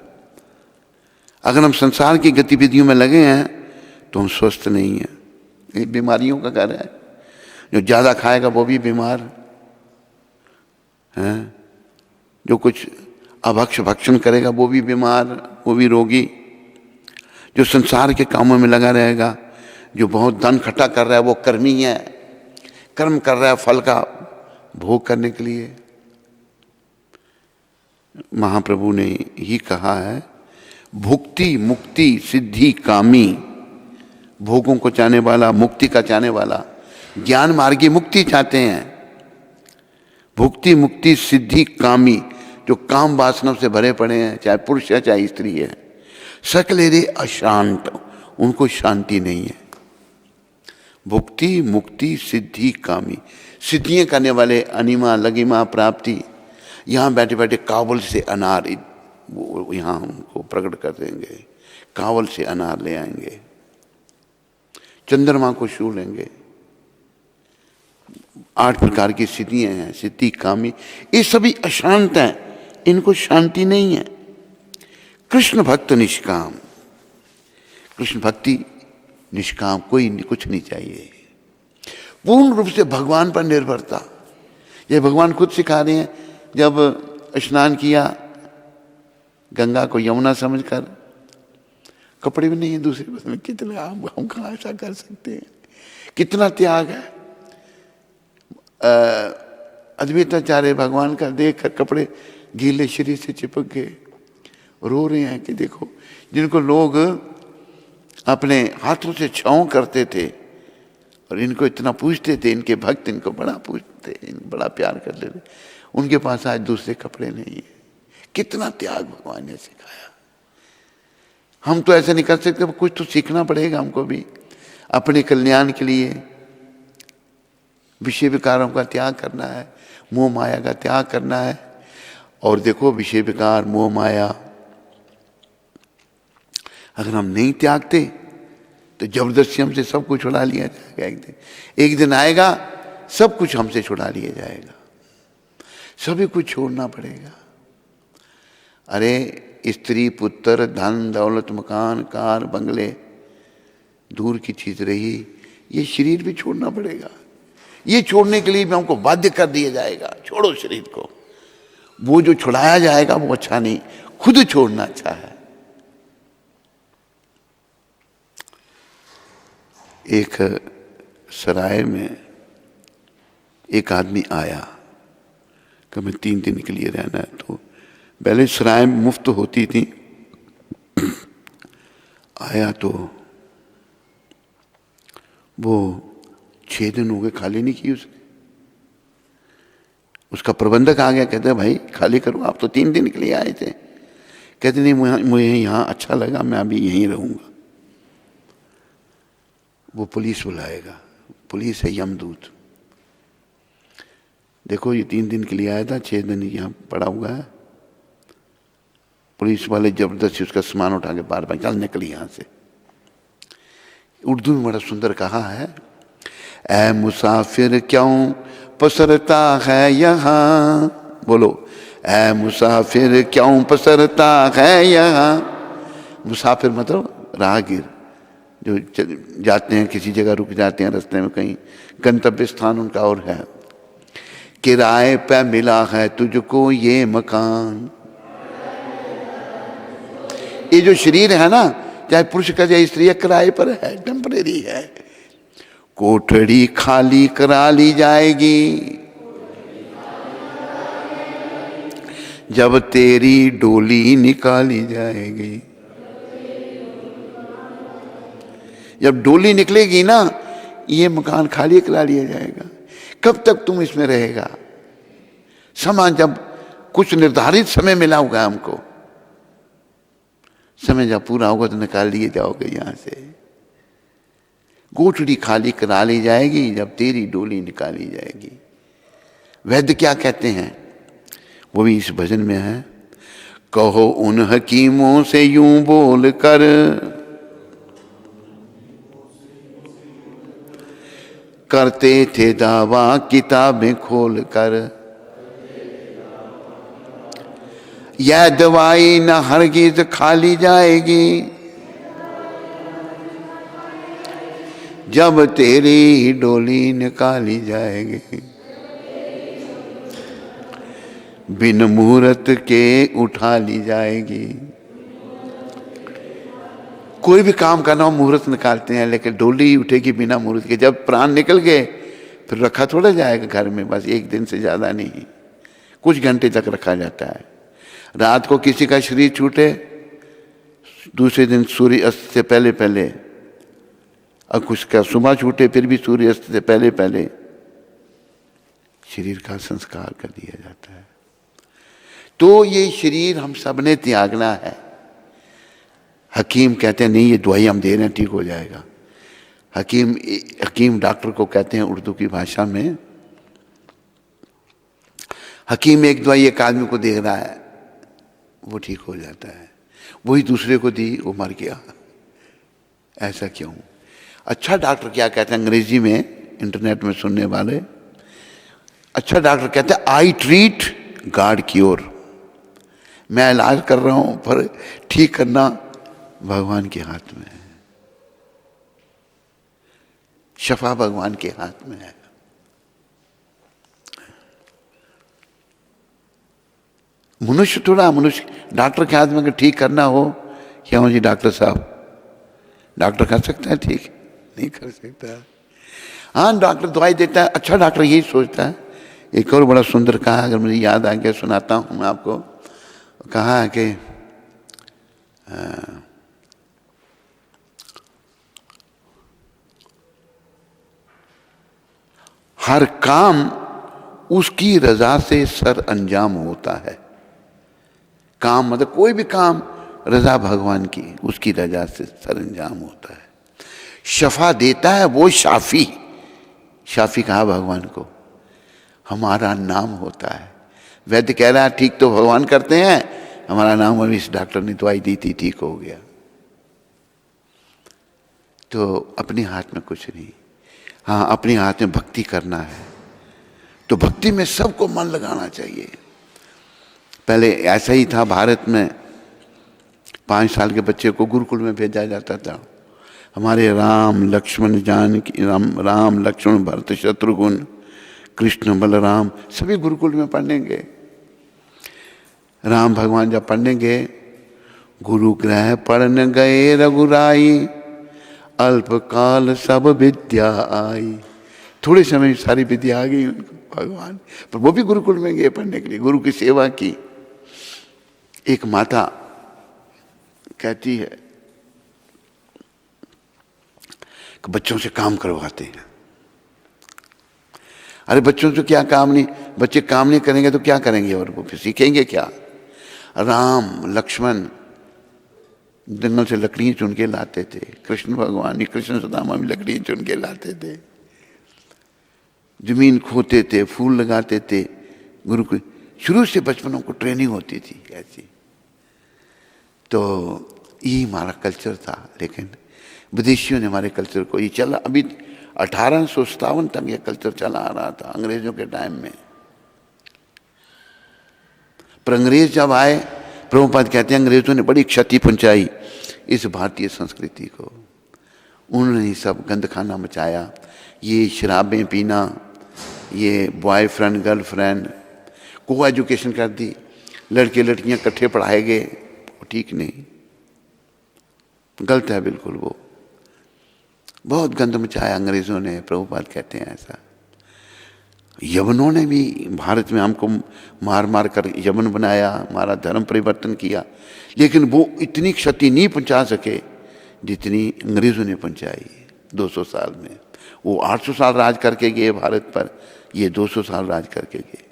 अगर हम संसार की गतिविधियों में लगे हैं तो हम स्वस्थ नहीं हैं। ये बीमारियों का घर है। जो ज़्यादा खाएगा वो भी बीमार है, जो कुछ अभक्ष भक्षण करेगा वो भी बीमार, वो भी रोगी। जो संसार के कामों में लगा रहेगा, जो बहुत धन इकट्ठा कर रहा है वो कर्मी है, कर्म कर रहा है फल का भोग करने के लिए। महाप्रभु ने ही कहा है, भुक्ति मुक्ति सिद्धि कामी, भोगों को चाहने वाला, मुक्ति का चाहने वाला, ज्ञान मार्गी मुक्ति चाहते हैं। भुक्ति मुक्ति सिद्धि कामी, जो काम वासना से भरे पड़े हैं, चाहे पुरुष है चाहे स्त्री है, सकले रे अशांत, उनको शांति नहीं है। भुक्ति मुक्ति सिद्धि कामी, सिद्धियां करने वाले अनिमा लगिमा प्राप्ति, यहाँ बैठे बैठे कावल से अनार वो यहाँ हमको प्रकट कर देंगे। कावल से अनार ले आएंगे, चंद्रमा को छू लेंगे। 8 प्रकार की सिद्धियां हैं, सिद्धि कामी, ये सभी अशांत हैं, इनको शांति नहीं है। कृष्ण भक्त निष्काम, कृष्ण भक्ति निष्काम, कोई कुछ नहीं चाहिए। पूर्ण रूप से भगवान पर निर्भरता। ये भगवान खुद सिखा रहे हैं। जब स्नान किया गंगा को यमुना समझकर, कपड़े भी नहीं है दूसरे बस में, कितना हम कहाँ ऐसा कर सकते हैं, कितना त्याग है। अद्वैताचार्य भगवान का देख कर कपड़े गीले शरीर से चिपक गए, रो रहे हैं कि देखो, जिनको लोग अपने हाथों से छाँव करते थे और इनको इतना पूछते थे, इनके भक्त इनको बड़ा पूछते, बड़ा प्यार करते थे, उनके पास आज दूसरे कपड़े नहीं है। कितना त्याग भगवान ने सिखाया। हम तो ऐसे नहीं कर सकते, कुछ तो सीखना पड़ेगा हमको भी अपने कल्याण के लिए। विषय विकारों का त्याग करना है, मोह माया का त्याग करना है। और देखो विषय विकार मोह माया अगर हम नहीं त्यागते तो जबरदस्ती हमसे सब कुछ छुड़ा लिया जाएगा। एक दिन आएगा सब कुछ हमसे छुड़ा लिया जाएगा, सभी कुछ छोड़ना पड़ेगा। अरे स्त्री पुत्र धन दौलत मकान कार बंगले दूर की चीज रही, ये शरीर भी छोड़ना पड़ेगा। ये छोड़ने के लिए भी हमको बाध्य कर दिया जाएगा, छोड़ो शरीर को। वो जो छुड़ाया जाएगा वो अच्छा नहीं, खुद छोड़ना अच्छा है। एक सराय में एक आदमी आया कि मैं 3 दिन के लिए रहना है। तो पहले सराय मुफ्त होती थी। आया तो वो 6 दिन हो गए खाली नहीं की उसने। उसका प्रबंधक आ गया, कहते भाई खाली करो, आप तो 3 दिन के लिए आए थे। कहते नहीं, मुझे यहाँ अच्छा लगा, मैं अभी यहीं रहूँगा। वो पुलिस बुलाएगा, पुलिस है यमदूत। देखो ये 3 दिन के लिए आया था, 6 दिन यहाँ पड़ा हुआ है। पुलिस वाले जबरदस्ती उसका सामान उठा के बार बार चल निकल यहाँ से। उर्दू में बड़ा सुंदर कहा है, ऐ मुसाफिर क्यों पसरता है यहाँ। बोलो, ऐ मुसाफिर क्यों पसरता है यहाँ। मुसाफिर मतलब राहगीर, जो जाते हैं किसी जगह, रुक जाते हैं रास्ते में, कहीं गंतव्य स्थान उनका और है। किराए पे मिला है तुझको ये मकान। ये जो शरीर है ना, चाहे पुरुष का चाहे स्त्री, किराए पर है, टेम्परेरी है। कोठड़ी खाली करा ली जाएगी जब तेरी डोली निकाली जाएगी। जब डोली निकलेगी ना, ये मकान खाली करा लिया जाएगा। कब तक तुम इसमें रहेगा? समय, जब कुछ निर्धारित समय मिला होगा हमको, समय जब पूरा होगा तो निकाल लिए जाओगे यहां से। कोठड़ी खाली करा ली जाएगी जब तेरी डोली निकाली जाएगी। वैद्य क्या कहते हैं, वो भी इस भजन में है, कहो उन हकीमों से यूं बोल कर, करते थे दावा किताबें खोल कर, यह दवाई न हरगिज खाली जाएगी जब तेरी डोली निकाली जाएगी। बिन मुहूर्त के उठा ली जाएगी। कोई भी काम करना हो मुहूर्त निकालते हैं, लेकिन डोली उठेगी बिना मुहूर्त के। जब प्राण निकल गए फिर रखा थोड़ा जाएगा घर में, बस 1 दिन से ज्यादा नहीं, कुछ घंटे तक रखा जाता है। रात को किसी का शरीर छूटे, दूसरे दिन सूर्य अस्त से पहले पहले, और कुछ का सुबह छूटे फिर भी सूर्य अस्त से पहले पहले शरीर का संस्कार कर दिया जाता है। तो ये शरीर हम सब ने त्यागना है। हकीम कहते हैं नहीं, ये दवाई हम दे रहे हैं ठीक हो जाएगा। हकीम डॉक्टर को कहते हैं उर्दू की भाषा में। हकीम एक दवाई एक आदमी को दे रहा है, वो ठीक हो जाता है, वही दूसरे को दी, वो मर गया। ऐसा क्यों? अच्छा डॉक्टर क्या कहते हैं अंग्रेजी में, इंटरनेट में सुनने वाले, अच्छा डॉक्टर कहते हैं आई ट्रीट गॉड क्योर। मैं इलाज कर रहा हूं पर ठीक करना भगवान के हाथ में है। शफा भगवान के हाथ में है। मनुष्य थोड़ा, मनुष्य डॉक्टर के हाथ में अगर ठीक करना हो, क्या हो जी डॉक्टर साहब, डॉक्टर कर सकता है ठीक? नहीं कर सकता। हाँ डॉक्टर दवाई देता है, अच्छा डॉक्टर यही सोचता है। एक और बड़ा सुंदर कहा, अगर मुझे याद आ गया सुनाता हूँ मैं आपको। कहा है कि हर काम उसकी रजा से सर अंजाम होता है। काम मतलब कोई भी काम रजा भगवान की, उसकी रजा से सर अंजाम होता है। शफा देता है वो शाफी, शाफी कहा भगवान को, हमारा नाम होता है। वैद्य कह रहा है ठीक तो भगवान करते हैं, हमारा नाम अभी इस डॉक्टर ने दवाई दी थी ठीक हो गया। तो अपने हाथ में कुछ नहीं। हाँ अपने हाथ में भक्ति करना है, तो भक्ति में सबको मन लगाना चाहिए। पहले ऐसा ही था भारत में, 5 साल के बच्चे को गुरुकुल में भेजा जाता था। हमारे राम लक्ष्मण जानकी, राम लक्ष्मण भरत शत्रुघ्न कृष्ण बलराम सभी गुरुकुल में पढ़ने गए। राम भगवान जब पढ़ने गए, गुरु ग्रह पढ़ने गए रघुराई, अल्पकाल सब विद्या आई। थोड़े समय में सारी विद्या आ गई उनको भगवान, पर वो भी गुरुकुल में गए पढ़ने के लिए, गुरु की सेवा की। एक माता कहती है कि बच्चों से काम करवाते हैं। अरे बच्चों से क्या काम नहीं, बच्चे काम नहीं करेंगे तो क्या करेंगे, और वो फिर सीखेंगे क्या। राम लक्ष्मण जंगल से लकड़ियां चुन के लाते थे, कृष्ण भगवान कृष्ण सुदामा भी लकड़ियां चुन के लाते थे, जमीन खोते थे, फूल लगाते थे। गुरु को शुरू से बचपनों को ट्रेनिंग होती थी ऐसी। तो ये हमारा कल्चर था, लेकिन विदेशियों ने हमारे कल्चर को, ये चला अभी 1857 तक ये कल्चर चला आ रहा था अंग्रेजों के टाइम में। पर अंग्रेज जब आए, प्रभुपाद कहते हैं अंग्रेजों ने बड़ी क्षति पहुंचाई इस भारतीय संस्कृति को। उन्होंने सब गंदखाना मचाया, ये शराबें पीना, ये बॉयफ्रेंड गर्लफ्रेंड, को एजुकेशन कर दी, लड़के लड़कियां इकट्ठे पढ़ाए गए, वो ठीक नहीं, गलत है बिल्कुल। वो बहुत गंद मचाया अंग्रेजों ने, प्रभुपाद कहते हैं ऐसा। यवनों ने भी भारत में हमको मार मार कर यवन बनाया, हमारा धर्म परिवर्तन किया, लेकिन वो इतनी क्षति नहीं पहुंचा सके जितनी अंग्रेजों ने पहुंचाई 200 साल में। वो 800 साल राज करके गए भारत पर, ये 200 साल राज करके गए।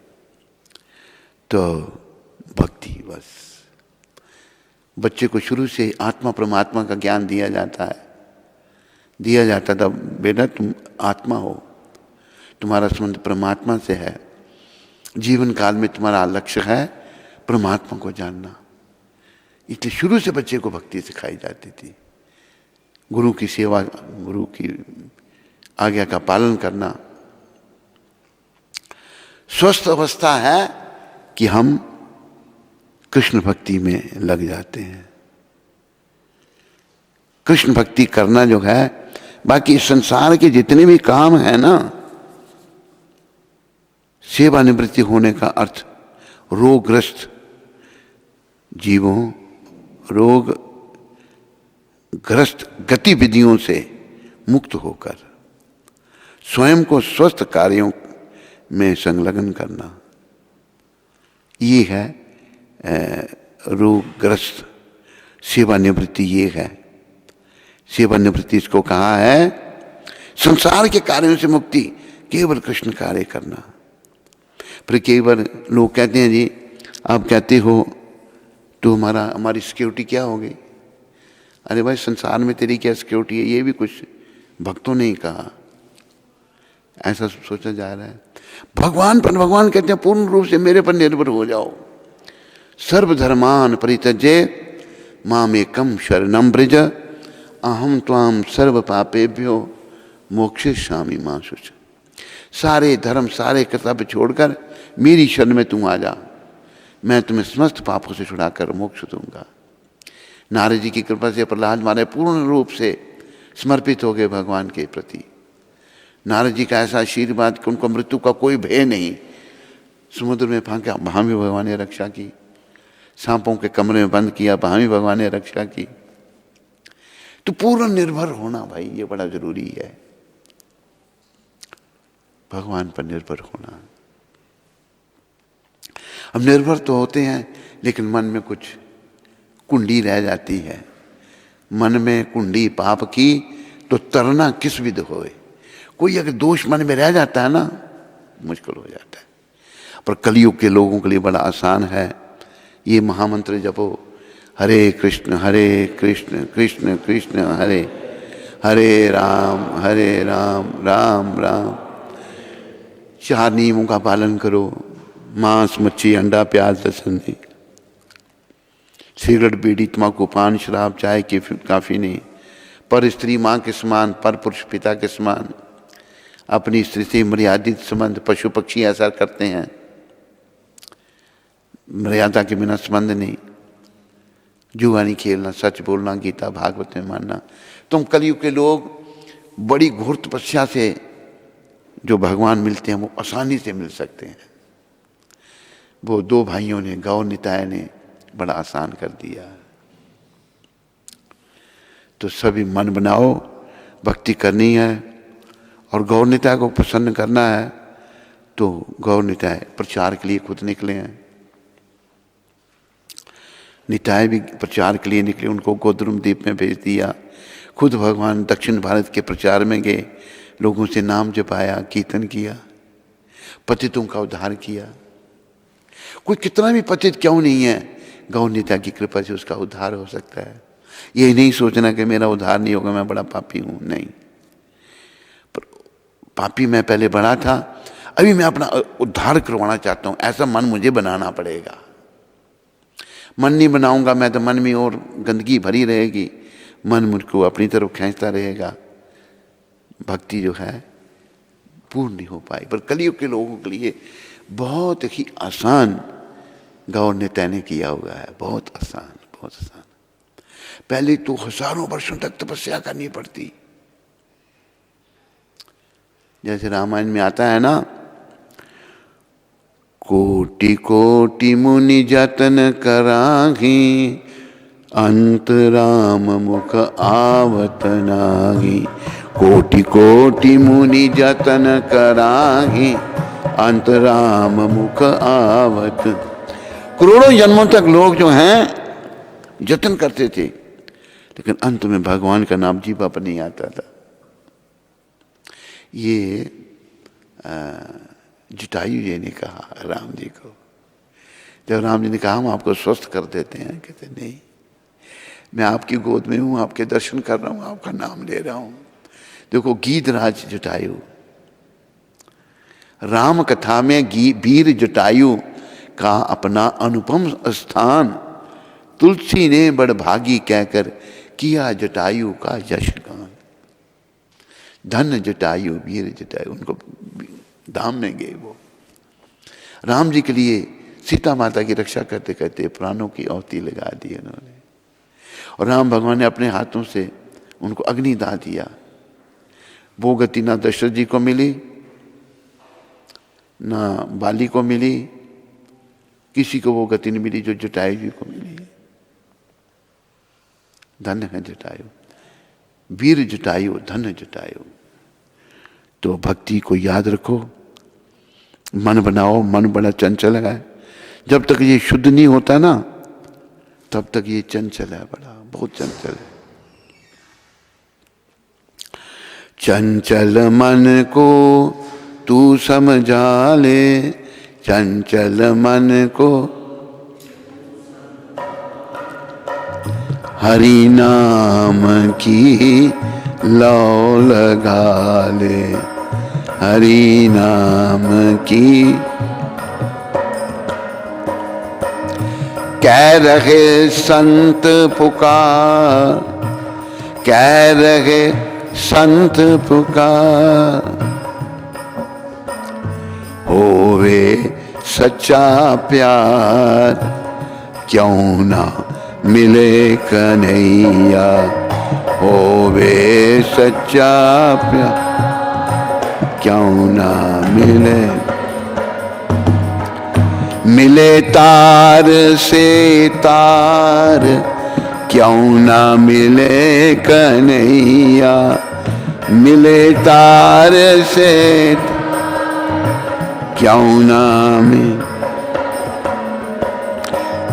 तो भक्ति, बस बच्चे को शुरू से आत्मा परमात्मा का ज्ञान दिया जाता है, दिया जाता था, बेटा तुम आत्मा हो, तुम्हारा संबंध परमात्मा से है, जीवन काल में तुम्हारा लक्ष्य है परमात्मा को जानना। इसलिए शुरू से बच्चे को भक्ति सिखाई जाती थी, गुरु की सेवा, गुरु की आज्ञा का पालन करना। स्वस्थ अवस्था है कि हम कृष्ण भक्ति में लग जाते हैं। कृष्ण भक्ति करना जो है, बाकी संसार के जितने भी काम है ना, सेवानिवृत्ति होने का अर्थ रोगग्रस्त जीवों, रोगग्रस्त गतिविधियों से मुक्त होकर स्वयं को स्वस्थ कार्यों में संलग्न करना, ये है रोगग्रस्त सेवानिवृत्ति। ये है सेवानिवृत्ति, इसको कहा है संसार के कार्यों से मुक्ति, केवल कृष्ण कार्य करना। फिर केवल लोग कहते हैं जी, आप कहते हो तो हमारी सिक्योरिटी क्या हो गई। अरे भाई संसार में तेरी क्या सिक्योरिटी है, ये भी कुछ भक्तों ने ही कहा, ऐसा सोचा जा रहा है। भगवान कहते हैं पूर्ण रूप से मेरे पर निर्भर हो जाओ। सर्वधर्मान परित्यज्य मामेकं शरणं व्रज, अहम त्वाम सर्व पापेभ्यो मोक्षयिष्यामि मा शुच। सारे धर्म सारे कर्तव्य छोड़कर मेरी शरण में तुम आ जा, मैं तुम्हें समस्त पापों से छुड़ाकर मोक्ष दूंगा। नारद जी की कृपा से प्रहलाद महाराज पूर्ण रूप से समर्पित हो गए भगवान के प्रति। नारद जी का ऐसा आशीर्वाद कि उनको मृत्यु का कोई भय नहीं। समुद्र में फांका, वहाँ भी भगवान ने रक्षा की। सांपों के कमरे में बंद किया, वहाँ भी भगवान ने रक्षा की। तो पूर्ण निर्भर होना भाई, ये बड़ा जरूरी है, भगवान पर निर्भर होना। हम निर्भर तो होते हैं, लेकिन मन में कुछ कुंडी रह जाती है। मन में कुंडी पाप की तो तरना किस विध होए। कोई अगर दोष मन में रह जाता है ना, मुश्किल हो जाता है। पर कलयुग के लोगों के लिए बड़ा आसान है, ये महामंत्र जपो, हरे कृष्ण कृष्ण कृष्ण हरे हरे, राम राम राम। 4 नियमों का पालन करो, मांस मच्छी अंडा प्याज लहसुन नहीं, सिगरेट बीड़ी तम्बाकू पान शराब चाय की काफ़ी नहीं। पर स्त्री माँ के समान, पर पुरुष पिता के समान। अपनी स्त्री से मर्यादित संबंध, पशु पक्षी ऐसा करते हैं, मर्यादा के बिना संबंध नहीं। जुआ नहीं खेलना, सच बोलना, गीता भागवत में मानना। तुम कलयुग के लोग बड़ी घोर तपस्या से जो भगवान मिलते हैं वो आसानी से मिल सकते हैं। वो 2 भाइयों ने, गौर निताय ने बड़ा आसान कर दिया। तो सभी मन बनाओ, भक्ति करनी है और गौर निताय को प्रसन्न करना है। तो गौर निताय प्रचार के लिए खुद निकले हैं। निताय भी प्रचार के लिए निकले, उनको गोद्रुम द्वीप में भेज दिया। खुद भगवान दक्षिण भारत के प्रचार में गए, लोगों से नाम जपाया, कीर्तन किया, पतितों का उद्धार किया। कोई कितना भी पतित क्यों नहीं है, गौर निताय की कृपा से उसका उद्धार हो सकता है। ये नहीं सोचना कि मेरा उद्धार नहीं होगा, मैं बड़ा पापी हूं, नहीं। पर पापी मैं पहले बड़ा था, अभी मैं अपना उद्धार करवाना चाहता हूं, ऐसा मन मुझे बनाना पड़ेगा। मन नहीं बनाऊंगा मैं तो मन में और गंदगी भरी रहेगी, मन मुझको अपनी तरफ खींचता रहेगा, भक्ति जो है पूर्ण नहीं हो पाई। पर कलयुग के लोगों के लिए बहुत ही आसान गौर निताय ने किया हुआ है, बहुत आसान, बहुत आसान। पहले तो हजारों वर्षों तक तपस्या करनी पड़ती। जैसे रामायण में आता है ना, कोटि कोटि मुनि जतन कराही, अंत राम मुख आवत नाही। कोटि कोटि मुनि जतन कराही, अंत राम मुख आवत। करोड़ों जन्मों तक लोग जो हैं जतन करते थे, लेकिन अंत में भगवान का नाम जीवा पर नहीं आता था। ये जटायु जी ने कहा राम जी को, जब राम जी ने कहा हम आपको स्वस्थ कर देते हैं, कहते नहीं, मैं आपकी गोद में हूं, आपके दर्शन कर रहा हूं, आपका नाम ले रहा हूं। देखो गीधराज जटायु, राम कथा में वीर जटायु का अपना अनुपम स्थान, तुलसी ने बड़ भागी कहकर किया जटायु का यशगान। धन जटायु, वीर जटायु, उनको धाम में गए वो। राम जी के लिए सीता माता की रक्षा करते करते प्राणों की आहुति लगा दी उन्होंने। और राम भगवान ने अपने हाथों से उनको अग्निदाह दिया। वो गति ना दशरथ जी को मिली, ना बाली को मिली, किसी को वो गति नहीं मिली जो जटायु जी को मिली। धन्य है जटायु, वीर जटायु, धन्य जटायु। तो भक्ति को याद रखो, मन बनाओ, मन बड़ा चंचल है। जब तक ये शुद्ध नहीं होता ना, तब तक ये चंचल है, बड़ा बहुत चंचल है। चंचल मन को तू समझा ले, चंचल मन को हरि नाम की लौ लगा ले, हरि नाम की। कह रहे संत पुकार, कह रहे संत पुकार, होवे सच्चा प्यार, क्यों ना मिले कन्हैया, होवे सच्चा प्यार। क्यों ना मिले, मिले तार से तार क्यों ना मिले कन्हैया, मिले तार से क्यों ना मिले,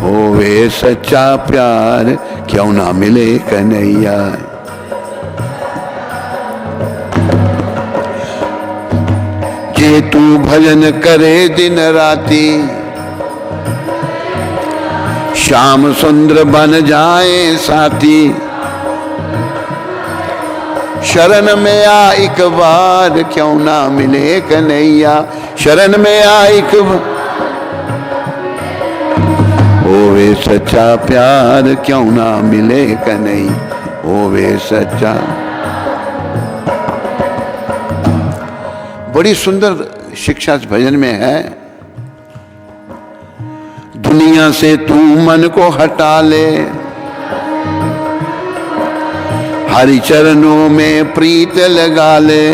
होवे सच्चा प्यार क्यों ना मिले कन्हैया। जे तू भजन करे दिन राती, श्याम सुंदर बन जाए साथी, शरण में आ एक बार क्यों ना मिले कन्हैया, शरण में आ एक बार, होवे सच्चा प्यार क्यों ना मिले कन्हैया, होवे सच्चा। बड़ी सुंदर शिक्षा इस भजन में है। दुनिया से तू मन को हटा ले, हरि चरणों में प्रीत लगा ले,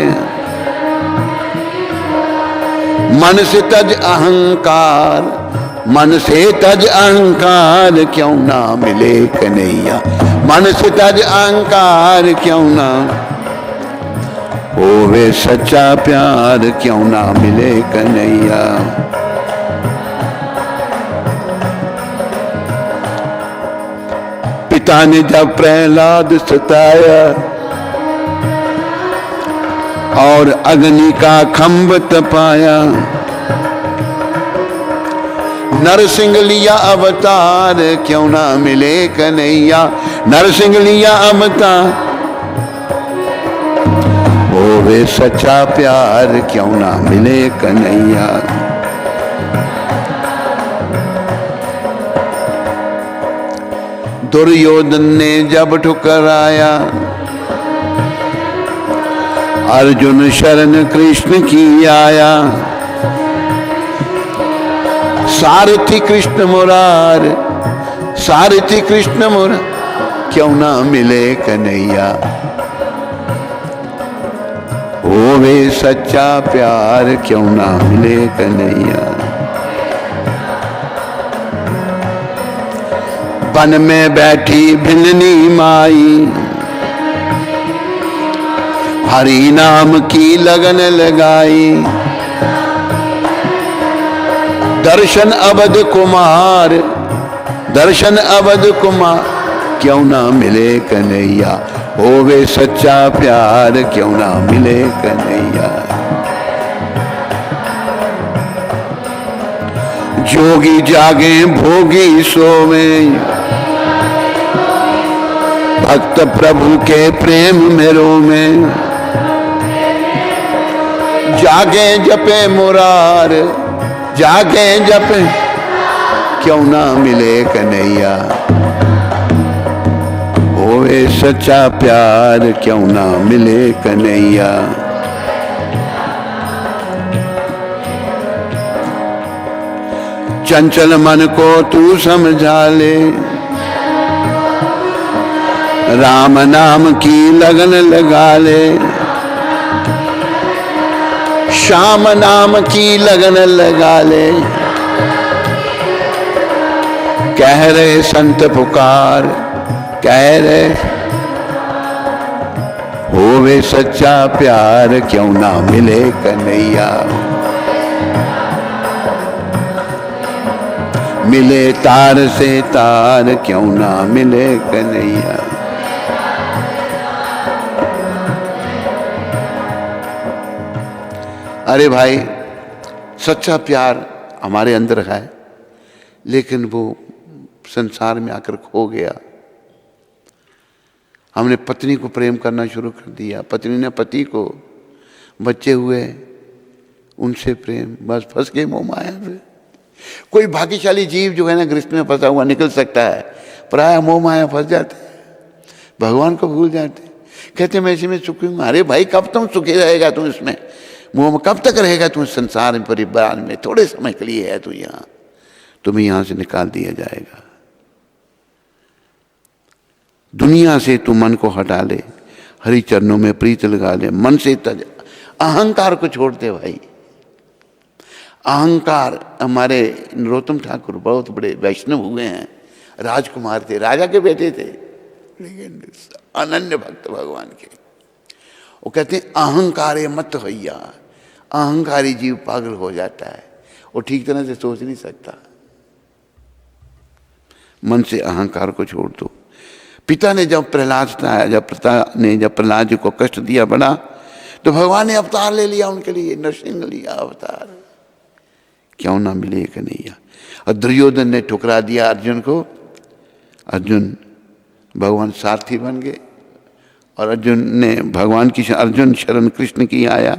मन से तज अहंकार, मन से तज अहंकार क्यों ना मिले कन्हैया, मन से तज अहंकार क्यों ना, होवे सच्चा प्यार क्यों ना मिले कन्हैया। पिता ने जब प्रहलाद सताया और अग्नि का खंभ तपाया, नरसिंह लिया अवतार क्यों ना मिले कन्हैया, नरसिंह लिया अवतार, होवे सच्चा प्यार क्यों ना मिले कन्हैया। दुर्योधन ने जब ठुकराया, अर्जुन शरण कृष्ण की आया, सारथी कृष्ण मुरार, सारथी कृष्ण मुरार क्यों ना मिले कन्हैया, होवे सच्चा प्यार क्यों ना मिले कन्हैया। वन में बैठी भिन्नी माई, हरि नाम की लगन लगाई, दर्शन अवध कुमार, दर्शन अवध कुमार क्यों ना मिले कन्हैया, होवे सच्चा प्यार क्यों ना मिले कन्हैया। जोगी जागे भोगी सोवे, भक्त प्रभु के प्रेम में रोवे, जागे जपे मुरार, जागे जपे क्यों ना मिले कन्हैया, होवे सच्चा प्यार क्यों ना मिले कन्हैया। चंचल मन को तू समझा ले, राम नाम की लगन लगा ले, श्याम नाम की लगन लगा ले, कह रहे संत पुकार, कह रहे होवे सच्चा प्यार क्यों ना मिले कन्हैया, मिले तार से तार क्यों ना मिले कन्हैया। अरे भाई, सच्चा प्यार हमारे अंदर है, लेकिन वो संसार में आकर खो गया। हमने पत्नी को प्रेम करना शुरू कर दिया, पत्नी ने पति को, बच्चे हुए उनसे प्रेम, बस फंस गए मोह माया में। कोई भाग्यशाली जीव जो है ना ग्रस्त में फंसा हुआ निकल सकता है, प्राय मोह माया फंस जाते हैं, भगवान को भूल जाते हैं, कहते मैं इसी में सुखी हूँ। अरे भाई, कब तुम सुखी रहेगा, तुम इसमें मोह में कब तक रहेगा, तुम संसार में परिवार में थोड़े समय के लिए है तू यहाँ, तुम्हें यहाँ से निकाल दिया जाएगा। दुनिया से तू मन को हटा ले, हरि चरणों में प्रीत लगा ले, मन से तज अहंकार को छोड़ दे भाई। अहंकार, हमारे नरोत्तम ठाकुर बहुत बड़े वैष्णव हुए हैं, राजकुमार थे, राजा के बेटे थे, लेकिन अनन्य भक्त भगवान के। वो कहते हैं अहंकारे मत भैया, अहंकारी जीव पागल हो जाता है, वो ठीक तरह से सोच नहीं सकता। मन से अहंकार को छोड़ दो। पिता ने जब प्रहलाद जी को कष्ट दिया बड़ा, तो भगवान ने अवतार ले लिया उनके लिए, नरसिंह लिया अवतार, क्यों ना मिले कन्हैया। और दुर्योधन ने ठुकरा दिया अर्जुन को, अर्जुन भगवान सारथी बन गए, और अर्जुन ने भगवान की अर्जुन शरण कृष्ण की आया,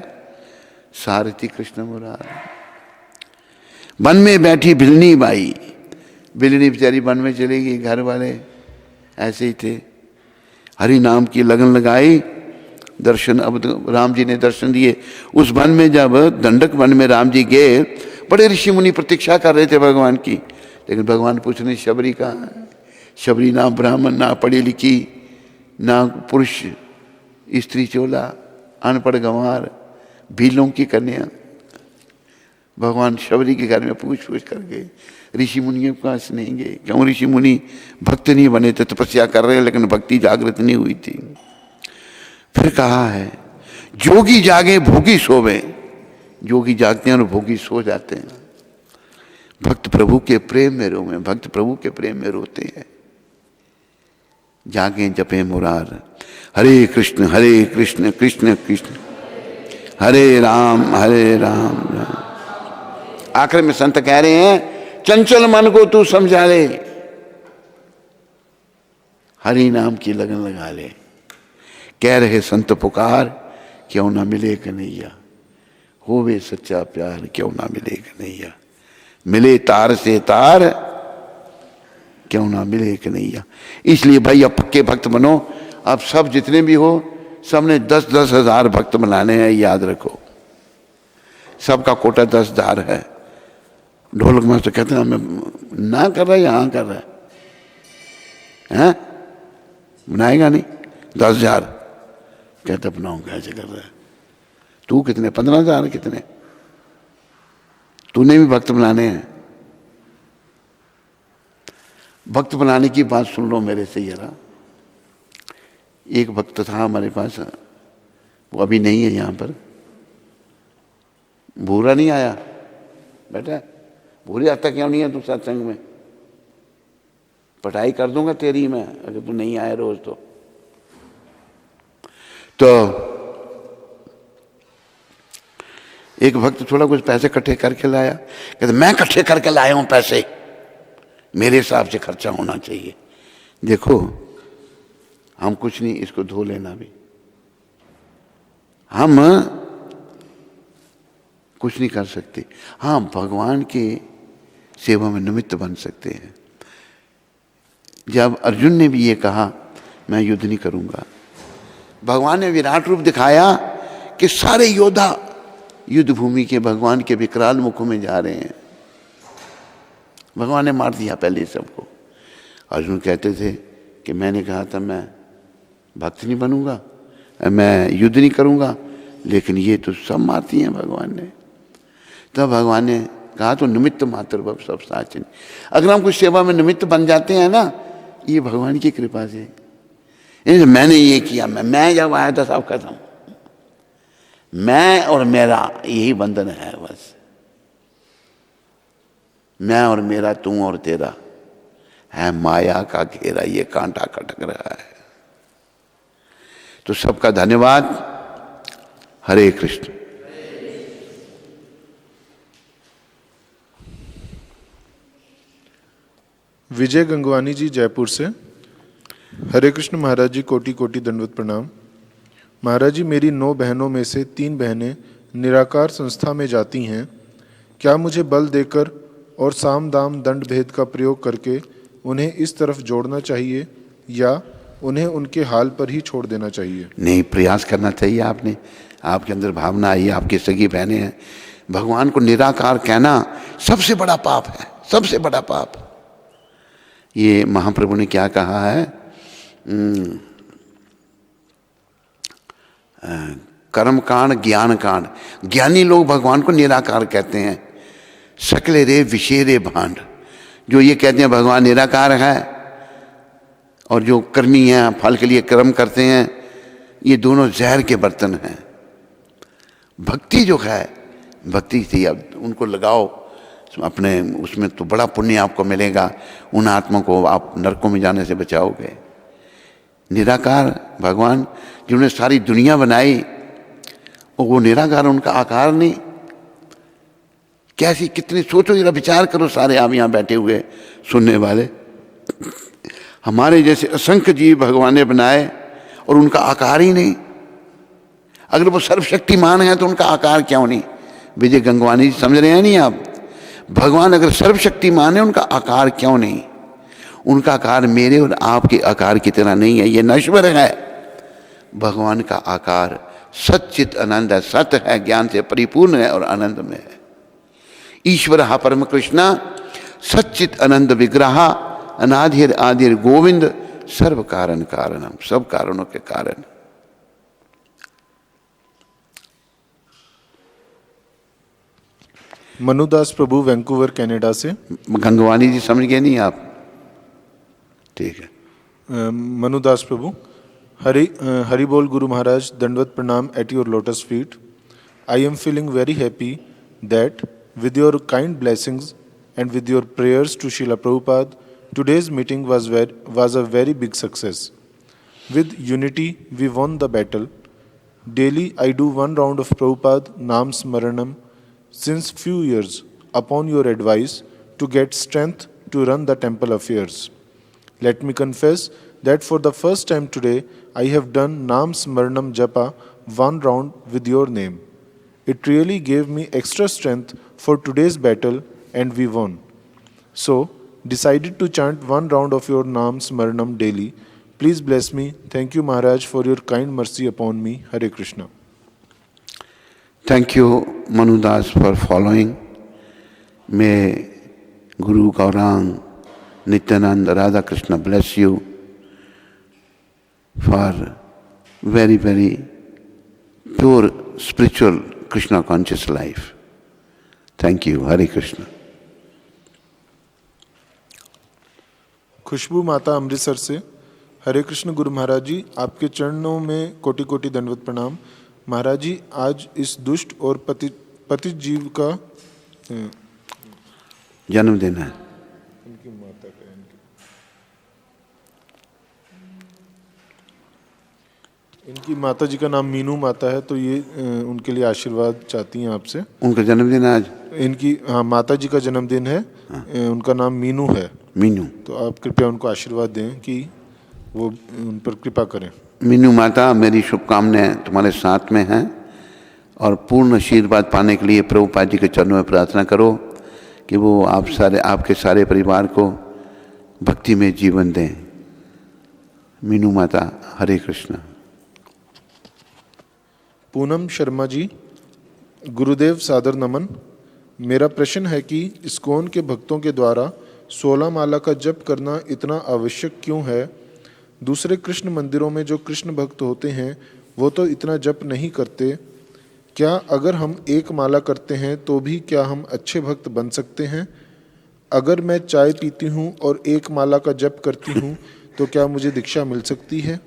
सारथी कृष्ण मुरार। वन में बैठी बिलनी बाई, बिलनी बेचारी वन में चली गई, घर वाले ऐसे ही थे, हरि नाम की लगन लगाई, दर्शन, अब राम जी ने दर्शन दिए। उस वन में जब दंडक वन में राम जी गए, बड़े ऋषि मुनि प्रतीक्षा कर रहे थे भगवान की, लेकिन भगवान पूछ रहे शबरी कहाँ है। शबरी ना ब्राह्मण, ना पढ़ी लिखी, ना पुरुष, स्त्री चोला, अनपढ़ गंवार, भीलों की कन्या। भगवान शबरी के घर में पूछ कर गए, ऋषि मुनियों के पास नहीं गए, क्यों? ऋषि मुनि भक्त नहीं बने थे, तपस्या कर रहे, लेकिन भक्ति जागृत नहीं हुई थी। फिर कहा है जोगी जागे भोगी सोवे, जोगी जागते हैं और भोगी सो जाते हैं। भक्त प्रभु के प्रेम में रोवे, भक्त प्रभु के प्रेम में रोते हैं। जागे जपे मुरार, हरे कृष्ण कृष्ण कृष्ण हरे राम राम। आखिर में संत कह रहे हैं चंचल मन को तू समझा ले, हरि नाम की लगन लगा ले। कह रहे संत पुकार, क्यों ना मिले कन्हैया, होवे सच्चा प्यार, क्यों ना मिले कन्हैया। मिले तार से तार, क्यों ना मिले कन्हैया। इसलिए भाई अब पक्के भक्त बनो। अब सब जितने भी हो, सबने 10-10 हजार भक्त बनाने हैं, याद रखो। सबका कोटा 10,000 है। ढोलक मास्टर कहते हैं मैं ना कर रहा, यहाँ कर रहा है, बनाएगा नहीं 10,000, कहते अपनाऊंगा, ऐसे कर रहा है। तू कितने? 15,000 कितने? तूने भी भक्त बनाने हैं। भक्त बनाने की बात सुन लो मेरे से जरा। एक भक्त था हमारे पास, वो अभी नहीं है यहाँ पर, भूरा नहीं आया बेटा, भूरी आता क्यों नहीं है तू सत्संग में? पढ़ाई कर दूंगा तेरी मैं, अगर तू नहीं आए रोज तो एक भक्त थोड़ा कुछ पैसे इकट्ठे करके लाया, कहते मैं इकट्ठे करके लाया हूं पैसे, मेरे हिसाब से खर्चा होना चाहिए। देखो हम कुछ नहीं, इसको धो लेना भी, हम कुछ नहीं कर सकते। हाँ, भगवान के सेवा में निमित्त बन सकते हैं। जब अर्जुन ने भी ये कहा मैं युद्ध नहीं करूंगा, भगवान ने विराट रूप दिखाया कि सारे योद्धा युद्ध भूमि के भगवान के विकराल मुखों में जा रहे हैं। भगवान ने मार दिया पहले सबको। अर्जुन कहते थे कि मैंने कहा था मैं भक्त नहीं बनूंगा, मैं युद्ध नहीं करूंगा, लेकिन ये तो सब मारती हैं भगवान ने। तब भगवान ने कहा तो निमित्त मात्र भव सब साचिन। अगर हम कुछ सेवा में निमित्त बन जाते हैं ना, ये भगवान की कृपा से। मैंने ये किया, मैं जब आया था सब खत्म, मैं और मेरा यही बंधन है बस। मैं और मेरा, तू और तेरा है माया का घेरा, ये कांटा खटक रहा है। तो सबका धन्यवाद। हरे कृष्ण। विजय गंगवानी जी जयपुर से। हरे कृष्ण महाराज जी, कोटि कोटि दंडवत प्रणाम। महाराज जी, मेरी 9 बहनों में से 3 बहनें निराकार संस्था में जाती हैं। क्या मुझे बल देकर और साम दाम दंड भेद का प्रयोग करके उन्हें इस तरफ जोड़ना चाहिए या उन्हें उनके हाल पर ही छोड़ देना चाहिए? नहीं, प्रयास करना चाहिए। आपने, आपके अंदर भावना आई, आपकी सगी बहनें हैं। भगवान को निराकार कहना सबसे बड़ा पाप है, सबसे बड़ा पाप। ये महाप्रभु ने क्या कहा है, कर्म कांड, ज्ञान कांड। ज्ञानी लोग भगवान को निराकार कहते हैं। सकले रे विशेरे भांड, जो ये कहते हैं भगवान निराकार है, और जो कर्मी हैं, फल के लिए कर्म करते हैं, ये दोनों जहर के बर्तन हैं। भक्ति जो है, भक्ति थी, अब उनको लगाओ अपने उसमें, तो बड़ा पुण्य आपको मिलेगा। उन आत्मा को आप नरकों में जाने से बचाओगे। निराकार भगवान जिन्होंने सारी दुनिया बनाई, और वो निराकार, उनका आकार नहीं। कैसी, कितनी, सोचो जरा, विचार करो सारे आप यहाँ बैठे हुए सुनने वाले। हमारे जैसे असंख्य जीव भगवान ने बनाए और उनका आकार ही नहीं। अगर वो सर्वशक्तिमान है तो उनका आकार क्यों नहीं? विजय गंगवानी जी समझ रहे हैं नहीं आप? भगवान अगर सर्वशक्तिमान है, उनका आकार क्यों नहीं? उनका आकार मेरे और आपके आकार की तरह नहीं है, ये नश्वर है। भगवान का आकार सच्चित आनंद है, सत्य है, ज्ञान से परिपूर्ण है और आनंद में है। ईश्वर परम कृष्णा सच्चित आनंद विग्रह अनाधिर आदिर गोविंद सर्व कारण कारणम, सब कारणों के कारण। मनुदास प्रभु वैंकूवर कनाडा से। गंगवानी जी समझ गए नहीं आप? ठीक है। मनुदास प्रभु, हरि बोल गुरु महाराज, दंडवत प्रणाम at your lotus feet. I am feeling very happy that with your kind blessings and with your prayers to Srila Prabhupada, today's meeting was a very big success. With unity, we won the battle. Daily, I do one round of Prabhupada Naam Smaranam since few years upon your advice to get strength to run the temple affairs. Let me confess that for the first time today, I have done Naam Smaranam Japa one round with your name. It really gave me extra strength for today's battle and we won. So, decided to chant one round of your Naam Smaranam daily. Please bless me. Thank you Maharaj for your kind mercy upon me. Hare Krishna. Thank you Manudas for following. May Guru Gaurang, Nityananda, Radha Krishna bless you for very, very pure spiritual Krishna conscious life. Thank you. Hare Krishna. खुशबू माता अमृतसर से। हरे कृष्ण गुरु महाराज जी, आपके चरणों में कोटि कोटि दंडवत प्रणाम। महाराज जी, आज इस दुष्ट और पतित जीव का जन्मदिन है। उनकी माता का, इनकी माता जी का नाम मीनू माता है, तो ये उनके लिए आशीर्वाद चाहती हैं आपसे। उनका जन्मदिन आज? इनकी, हाँ, माता जी का जन्मदिन है। हाँ। उनका नाम मीनू है। मीनू। तो आप कृपया उनको आशीर्वाद दें कि वो उन पर कृपा करें। मीनू माता, मेरी शुभकामनाएं तुम्हारे साथ में हैं, और पूर्ण आशीर्वाद पाने के लिए प्रभुपाद जी के चरणों में प्रार्थना करो कि वो आप सारे, आपके सारे परिवार को भक्ति में जीवन दें। मीनू माता, हरे कृष्ण। पूनम शर्मा जी, गुरुदेव सादर नमन। मेरा प्रश्न है कि इस्कॉन के भक्तों के द्वारा 16 माला का जप करना इतना आवश्यक क्यों है? दूसरे कृष्ण मंदिरों में जो कृष्ण भक्त होते हैं वो तो इतना जप नहीं करते। क्या अगर हम एक माला करते हैं तो भी क्या हम अच्छे भक्त बन सकते हैं? अगर मैं चाय पीती हूँ और एक माला का जप करती हूँ तो क्या मुझे दीक्षा मिल सकती है?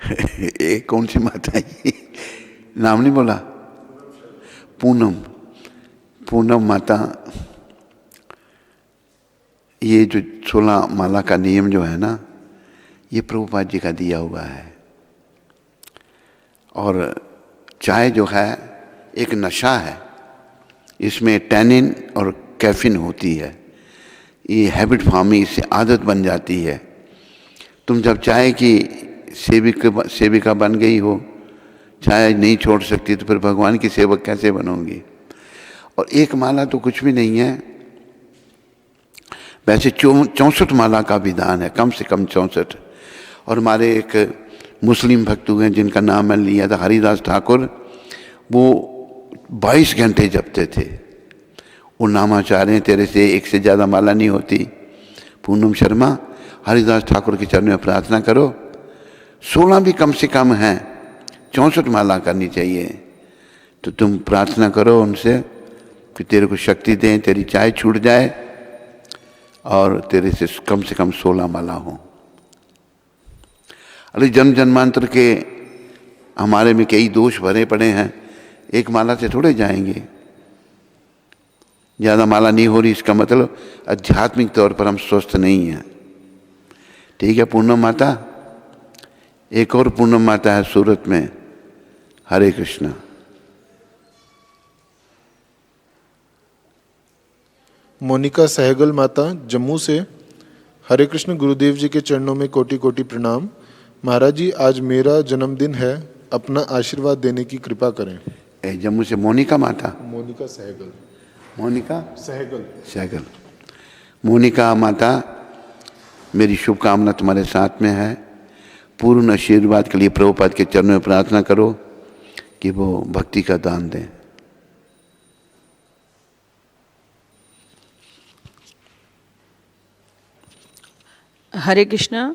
एक कौन सी माता है? नाम नहीं बोला। पूनम, पूनम माता, ये जो 16 माला का नियम जो है ना, ये प्रभुपाद जी का दिया हुआ है। और चाय जो है एक नशा है, इसमें टैनिन और कैफीन होती है। ये हैबिट फॉर्म, इससे आदत बन जाती है। तुम जब चाय की सेविका बन गई हो, चाय नहीं छोड़ सकती, तो फिर भगवान की सेवक कैसे बनोगी? और एक माला तो कुछ भी नहीं है। वैसे 64 माला का विधान है, कम से कम 64। और हमारे एक मुस्लिम भक्त हुए जिनका नाम मैंने लिया था, हरिदास ठाकुर, वो 22 घंटे जपते थे। वो नामाचार्य, तेरे से एक से ज़्यादा माला नहीं होती। पूनम शर्मा, हरिदास ठाकुर के चरणों में प्रार्थना करो। 16 भी कम से कम हैं, 64 माला करनी चाहिए। तो तुम प्रार्थना करो उनसे कि तेरे को शक्ति दें, तेरी चाय छूट जाए और तेरे से कम 16 माला हो। अरे जन्म जन्मांतर के हमारे में कई दोष भरे पड़े हैं, एक माला से थोड़े जाएंगे। ज़्यादा माला नहीं हो रही इसका मतलब आध्यात्मिक तौर पर हम स्वस्थ नहीं हैं। ठीक है पूनम माता, एक और पूनम माता है सूरत में। हरे कृष्णा। मोनिका सहगल माता जम्मू से। हरे कृष्ण गुरुदेव जी के चरणों में कोटि कोटि प्रणाम। महाराज जी आज मेरा जन्मदिन है, अपना आशीर्वाद देने की कृपा करें। जम्मू से मोनिका माता, मोनिका सहगल। मोनिका सहगल। सहगल। मोनिका माता, मेरी शुभकामना तुम्हारे साथ में है। पूर्ण आशीर्वाद के लिए प्रभुपाद के चरणों में प्रार्थना करो कि वो भक्ति का दान दें। हरे कृष्णा।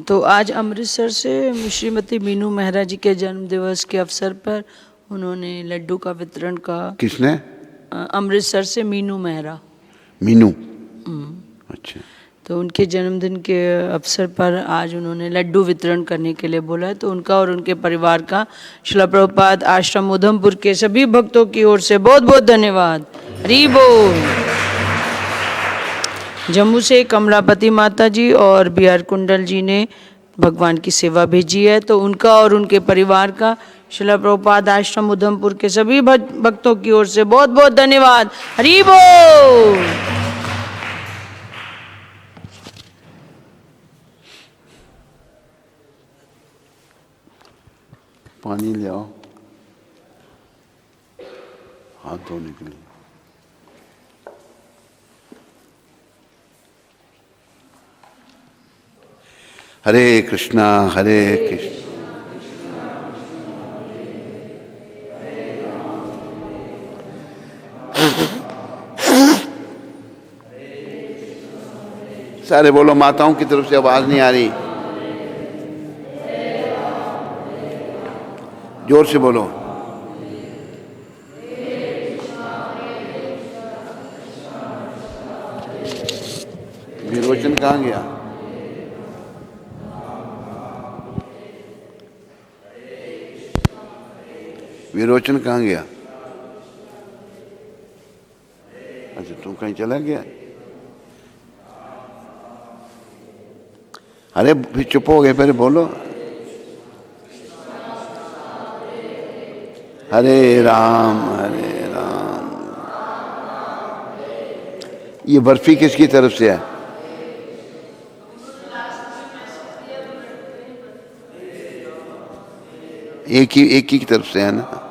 तो आज अमृतसर से श्रीमती मीनू मेहरा जी के जन्म दिवस के अवसर पर उन्होंने लड्डू का वितरण का। किसने? अमृतसर से मीनू मेहरा। मीनू, अच्छा। तो उनके जन्मदिन के अवसर पर आज उन्होंने लड्डू वितरण करने के लिए बोला है। तो उनका और उनके परिवार का श्रील प्रभुपाद आश्रम उधमपुर के सभी भक्तों की ओर से बहुत बहुत धन्यवाद। हरि बोल। जम्मू से कमलापति माता जी और बी आर कुंडल जी ने भगवान की सेवा भेजी है। तो उनका और उनके परिवार का श्रील प्रभुपाद आश्रम उधमपुर के सभी भक्तों की ओर से बहुत बहुत धन्यवाद। हरि बोल। पानी ले आओ हाथ धोने के लिए। हरे कृष्णा हरे कृष्ण। सारे बोलो, माताओं की तरफ से आवाज नहीं आ रही, जोर से बोलो। विरोचन कहाँ गया? विरोचन कहाँ गया? अच्छा तू कहीं चला गया? अरे फिर चुप हो गए, पहले बोलो। हरे राम हरे राम। ये बर्फी किसकी तरफ से है? एक ही की तरफ से है ना।